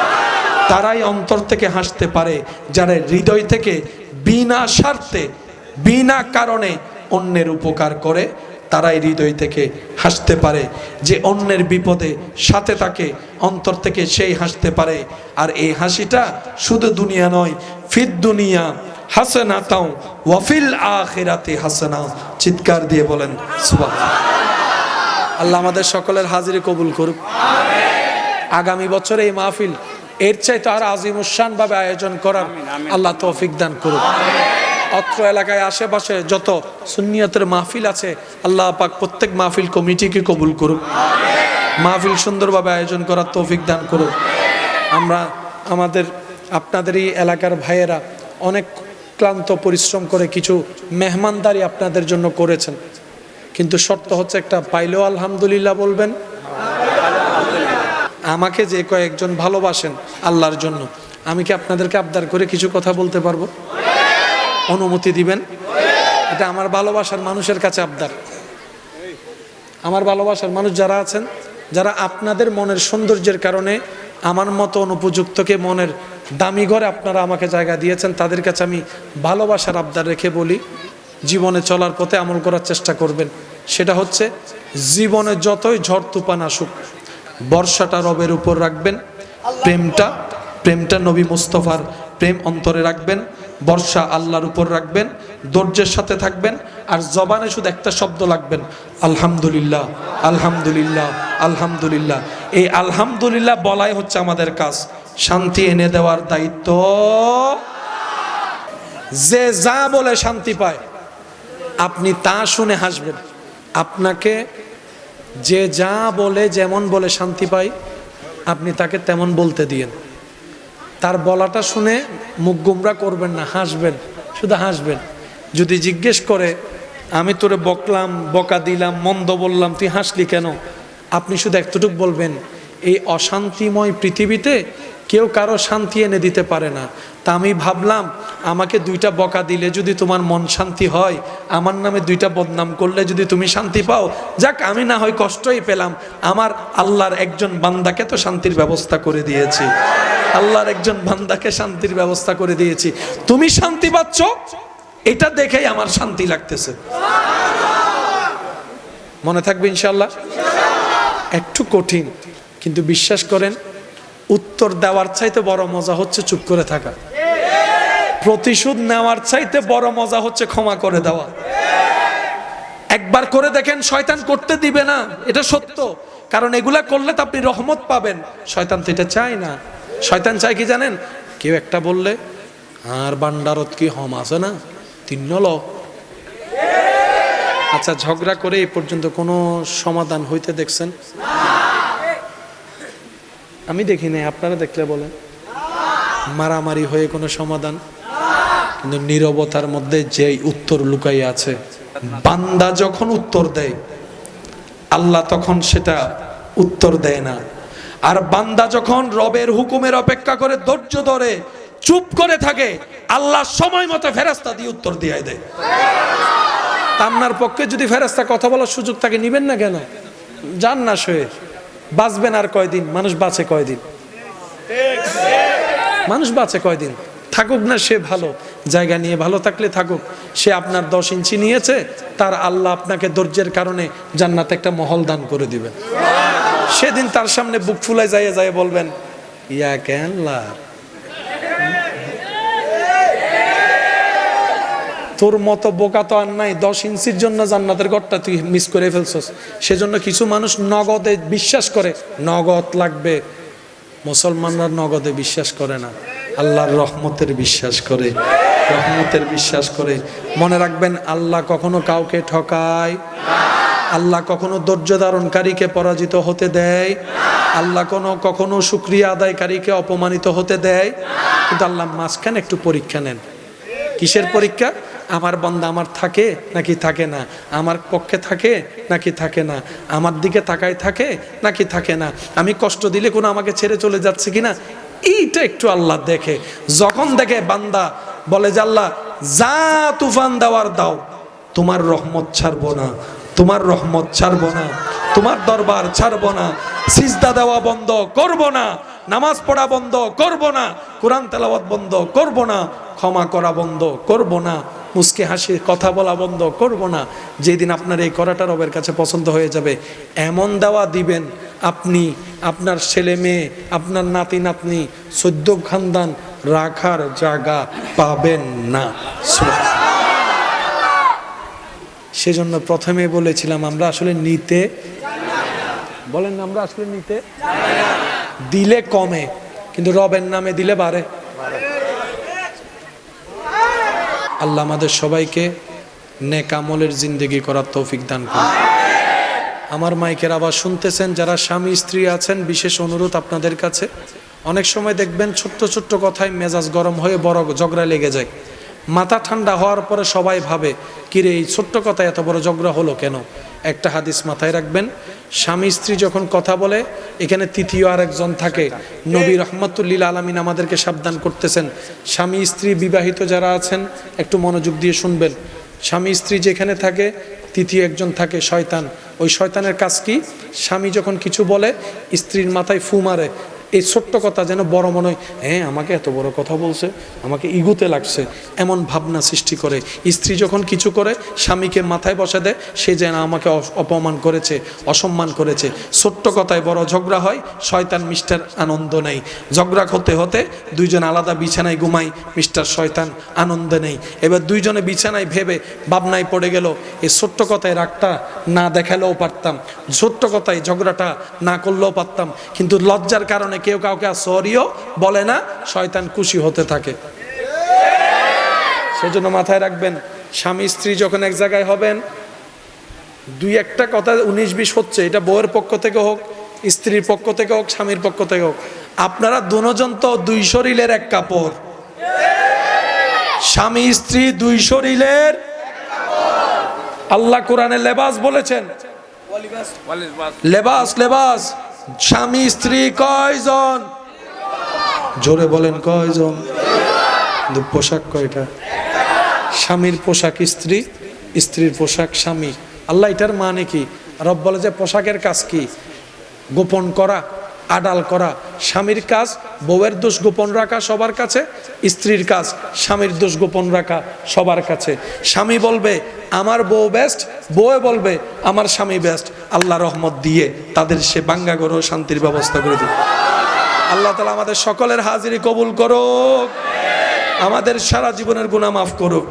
তারাই অন্তর থেকে হাসতে পারে যারা হৃদয় থেকে বিনা স্বার্থে, বিনা কারণে অন্যের উপকার করে। তারাই হৃদয় থেকে হাসতে পারে। যে অন্যের বিপদে সাথে থাকে অন্তর থেকে সেই হাসতে পারে। আর এই হাসিটা শুধু দুনিয়া নয়, ফিদ দুনিয়া হাসানাতাও ওয়া ফিল আখিরাতি হাসানা। চিৎকার দিয়ে বলেন সুবহানাল্লাহ। আল্লাহ আমাদের সকলের হাজিরি কবুল করুক। আগামী বছর এই মাহফিল এর চাইতে আর আজিমুশান ভাবে আয়োজন করার আল্লাহ তৌফিক দান করুক। অত্র এলাকায় আশেপাশে যত সুন্নিয়তের মাহফিল আছে আল্লাহ পাক প্রত্যেক মাহফিল কমিটিকে কবুল করুক। মাহফিল সুন্দরভাবে আয়োজন করার তৌফিক দান করুক। আমরা আপনাদের এই এলাকার ভাইয়েরা অনেক ক্লান্ত পরিশ্রম করে কিছু মেহমানদারি আপনাদের জন্য করেছেন, কিন্তু শর্ত হচ্ছে একটা, পাইলেও আলহামদুলিল্লাহ বলবেন। আমাকে যে কয়েকজন ভালোবাসেন আল্লাহর জন্য, আমি কি আপনাদেরকে আবদার করে কিছু কথা বলতে পারবো? অনুমতি দিবেন? এটা আমার ভালোবাসার মানুষের কাছে আবদার। আমার ভালোবাসার মানুষ যারা আছেন, যারা আপনাদের মনের সৌন্দর্যের কারণে আমার মতো অনুপযুক্তকে মনের দামি ঘরে আপনারা আমাকে জায়গা দিয়েছেন, তাদের কাছে আমি ভালোবাসার আবদার রেখে বলি, জীবনে চলার পথে আমল করার চেষ্টা করবেন। সেটা হচ্ছে জীবনে যতই ঝড় তুফান আসুক, বর্ষাটা রবের উপর রাখবেন, প্রেমটা নবী মুস্তফার প্রেম অন্তরে রাখবেন, বর্ষা আল্লাহর উপর রাখবেন, ধৈর্যের সাথে থাকবেন। আর জবানে শুধু একটা শব্দ লাগবেন, আলহামদুলিল্লাহ, আলহামদুলিল্লাহ, আলহামদুলিল্লাহ। এই আলহামদুলিল্লাহ বলাই হচ্ছে আমাদের কাজ। শান্তি এনে দেওয়ার দায়িত্ব যে যা বলে শান্তি পায় আপনি তা শুনে হাসবেন। আপনাকে যে যা বলে যেমন বলে শান্তি পায় আপনি তাকে তেমন বলতে দিয়েন। তার বলাটা শুনে মুখ গুমরা করবেন না, হাসবেন, শুধু হাসবেন। যদি জিজ্ঞেস করে আমি তোরে বকলাম, বকা দিলাম, মন্দ বললাম, তুই হাসলি কেন, আপনি শুধু এতটুকু বলবেন, এই অশান্তিময় পৃথিবীতে কেউ কারো শান্তি এনে দিতে পারে না। তা আমি ভাবলাম আমাকে 2টা বকা দিলে যদি তোমার মন শান্তি হয়, আমার নামে 2টা বদনাম করলে যদি তুমি শান্তি পাও, যাক আমি না হয় কষ্টই পেলাম, আমার আল্লাহর একজন বান্দাকে তো শান্তির ব্যবস্থা করে দিয়েছি, আল্লাহর একজন বান্দাকে শান্তির ব্যবস্থা করে দিয়েছি, তুমি শান্তি পাচ্ছ এটা দেখেই আমার শান্তি লাগতেছে। মনে থাকবে ইনশাআল্লাহ। একটু কঠিন, কিন্তু বিশ্বাস করেন উত্তর দেওয়ার চাইতে বড় মজা হচ্ছে চুপ করে থাকা। প্রতিশোধ নেওয়ার চাইতে বড় মজা হচ্ছে ক্ষমা করে দেওয়া। একবার করে দেখেন, শয়তান করতে দিবে না, এটা সত্য। কারণ এগুলা করলে তো আপনি রহমত পাবেন। শয়তান তো এটা চায় না। শয়তান চায় কি জানেন? কেউ একটা বললে আর বান্ডারত কি হম আছে না 3 ল। আচ্ছা, ঝগড়া করে এই পর্যন্ত কোনো সমাধান হইতে দেখছেন? আমি দেখি নাই, আপনারা দেখলে বলেন। মারামারি হয়ে কোনো সমাধান? কিন্তু নীরবতার মধ্যে যে উত্তর লুকাই আছে, বান্দা যখন উত্তর দেয় আল্লাহ তখন সেটা উত্তর দেয় না। আর বান্দা যখন রবের হুকুমের অপেক্ষা করে ধৈর্য ধরে চুপ করে থাকে, আল্লাহ সময় মতো ফেরেশতা দিয়ে উত্তর দিয়ে দেয়। আপনার পক্ষে যদি ফেরেশতা কথা বলার সুযোগ থাকে, নিবেন না কেন? যান না, শুয়ে বাঁচবেন আর কয়দিন? মানুষ বাঁচে কয়দিন? মানুষ বাঁচে কয়দিন? থাকুক না সে ভালো জায়গা নিয়ে, ভালো থাকলে থাকুক। সে আপনার 10 ইঞ্চি নিয়েছে, তার আল্লাহ আপনাকে ধৈর্যের কারণে জান্নাতে একটা মহল দান করে দিবেন। সেদিন তার সামনে বুক ফুলায় যায় যায় বলবেন, ইয়া কেন লা, তোর মতো বোকা তো আর নাই, 10 ইঞ্চির জন্য জান্নাতের ঘরটা তুই মিস করে ফেলছস। সেজন্য কিছু মানুষ নগদে বিশ্বাস করে, নগদ লাগবে। মুসলমানরা নগদে বিশ্বাস করে না, আল্লাহর রহমতের বিশ্বাস করে, রহমতের বিশ্বাস করে। মনে রাখবেন, আল্লাহ কখনো কাউকে ঠকায়, আল্লাহ কখনো ধৈর্য ধারণকারীকে পরাজিত হতে দেয়, আল্লাহ কখনো শুকরিয়া আদায়কারীকে অপমানিত হতে দেয়। কিন্তু আল্লাহ মাঝখানে একটু পরীক্ষা নেন। কিসের পরীক্ষা? আমার বান্দা আমার থাকে নাকি থাকে না, আমার পক্ষে থাকে নাকি থাকে না, আমার দিকে তাকায় থাকে নাকি থাকে না, আমি কষ্ট দিলে কোনো আমাকে ছেড়ে চলে যাচ্ছে কিনা, এইটা একটু আল্লাহ দেখে। যখন দেখে বান্দা বলে যে আল্লাহ যা তুফান দেওয়ার দাও, তোমার রহমত ছাড়বো না, তোমার রহমত ছাড়বো না, তোমার দরবার ছাড়বো না, সিজদা দেওয়া বন্ধ করব না, নামাজ পড়া বন্ধ করব না, কোরআন তেলাওয়াত বন্ধ করব না, ক্ষমা করা বন্ধ করব না, মুস্কি হাসি কথা বলা বন্ধ করব না। যেদিন আপনার এই করাটা রবের কাছে পছন্দ হয়ে যাবে, এমন দেওয়া দিবেন আপনি, আপনার ছেলে মেয়ে, আপনার নাতি নাতনি, 14 খানদান রাখার জায়গা পাবেন না। সেজন্য প্রথমে বলেছিলাম আমরা আসলে নিতে, বলেন না, আমরা আসলে নিতে দিলে কমে, কিন্তু রবের নামে দিলে বাড়ে। আল্লাহ আমাদের সবাইকে নেক আমলের জিন্দেগি করার তৌফিক দান করুন। আমার মাইকের আওয়াজ শুনতেছেন যারা স্বামী স্ত্রী আছেন, বিশেষ অনুরোধ আপনাদের কাছে, অনেক সময় দেখবেন ছোট্ট ছোট্ট কথায় মেজাজ গরম হয়ে বড় ঝগড়া লেগে যায়। মাথা ঠান্ডা হওয়ার পরে সবাই ভাবে, কিরে এই ছোট্ট কথায় এত বড় ঝগড়া হলো কেন? একটা হাদিস মাথায় রাখবেন, স্বামী স্ত্রী যখন কথা বলে, এখানে তৃতীয় আরেকজন থাকে। নবী রহমাতুল্লিল আলামিন আমাদেরকে সাবধান করতেছেন, স্বামী স্ত্রী বিবাহিত যারা আছেন একটু মনোযোগ দিয়ে শুনবেন। স্বামী স্ত্রী যেখানে থাকে, তৃতীয় একজন থাকে শয়তান। ওই শয়তানের কাজ কি? স্বামী যখন কিছু বলে, স্ত্রীর মাথায় ফু মারে। এই ছোট্ট কথা যেন বড় মনে হয়, হ্যাঁ আমাকে এত বড় কথা বলছে, আমাকে ইগোতে লাগছে, এমন ভাবনা সৃষ্টি করে। স্ত্রী যখন কিছু করে, স্বামীকে মাথায় বসে দেয়, সে যেন আমাকে অপমান করেছে, অসম্মান করেছে। ছোট্ট কথায় বড় ঝগড়া হয়, শয়তান মিস্টার আনন্দ নেই। ঝগড়া হতে হতে দুইজন আলাদা বিছানায় ঘুমাই, মিস্টার শয়তান আনন্দ নেই। এবার দুইজনে বিছানায় ভেবে ভাবনায় পড়ে গেল, এই ছোট্ট কথায় রাগটা না দেখালেও পারতাম, ছোট্ট কথায় ঝগড়াটা না করলেও পারতাম, কিন্তু লজ্জার কারণে কেউ কাউকে সরিও বলে না, শয়তান খুশি হতে থাকে। সেজন্য মাথায় রাখবেন, স্বামী স্ত্রী যখন এক জায়গায় হবেন, দুই একটা কথা 19-20 হচ্ছে, এটা বউয়ের পক্ষ থেকে হোক, স্ত্রীর পক্ষ থেকে হোক, স্বামীর পক্ষ থেকে হোক, আপনারা দুজন তো 2 শরীরের এক কাপড়। স্বামী স্ত্রী 2 শরীরের, আল্লাহ কোরআনে লেবাস বলেছেন, লেবাস লেবাস। স্বামী স্ত্রী কয়জন? জোরে বলেন কয়জন? কিন্তু পোশাক কয়টা? স্বামীর পোশাক স্ত্রী, স্ত্রীর পোশাক স্বামী। আল্লাহ এটার মানে কি? রব বলে যে পোশাকের কাজ কি? গোপন করা, আড়াল করা। স্বামীর কাজ বউয়ের দোষ গোপন রাখা সবার কাছে, স্ত্রীর কাজ স্বামীর দোষ গোপন রাখা সবার কাছে। স্বামী বলবে আমার বউ বেস্ট, বউয়ে বলবে আমার স্বামী বেস্ট। আল্লাহ রহমত দিয়ে তাদের সে বাঙ্গা করো, শান্তির ব্যবস্থা করে দিবে। আল্লাহ তাআলা আমাদের সকলের হাজিরি কবুল করুক, আমাদের সারা জীবনের গুনাহ মাফ করুক।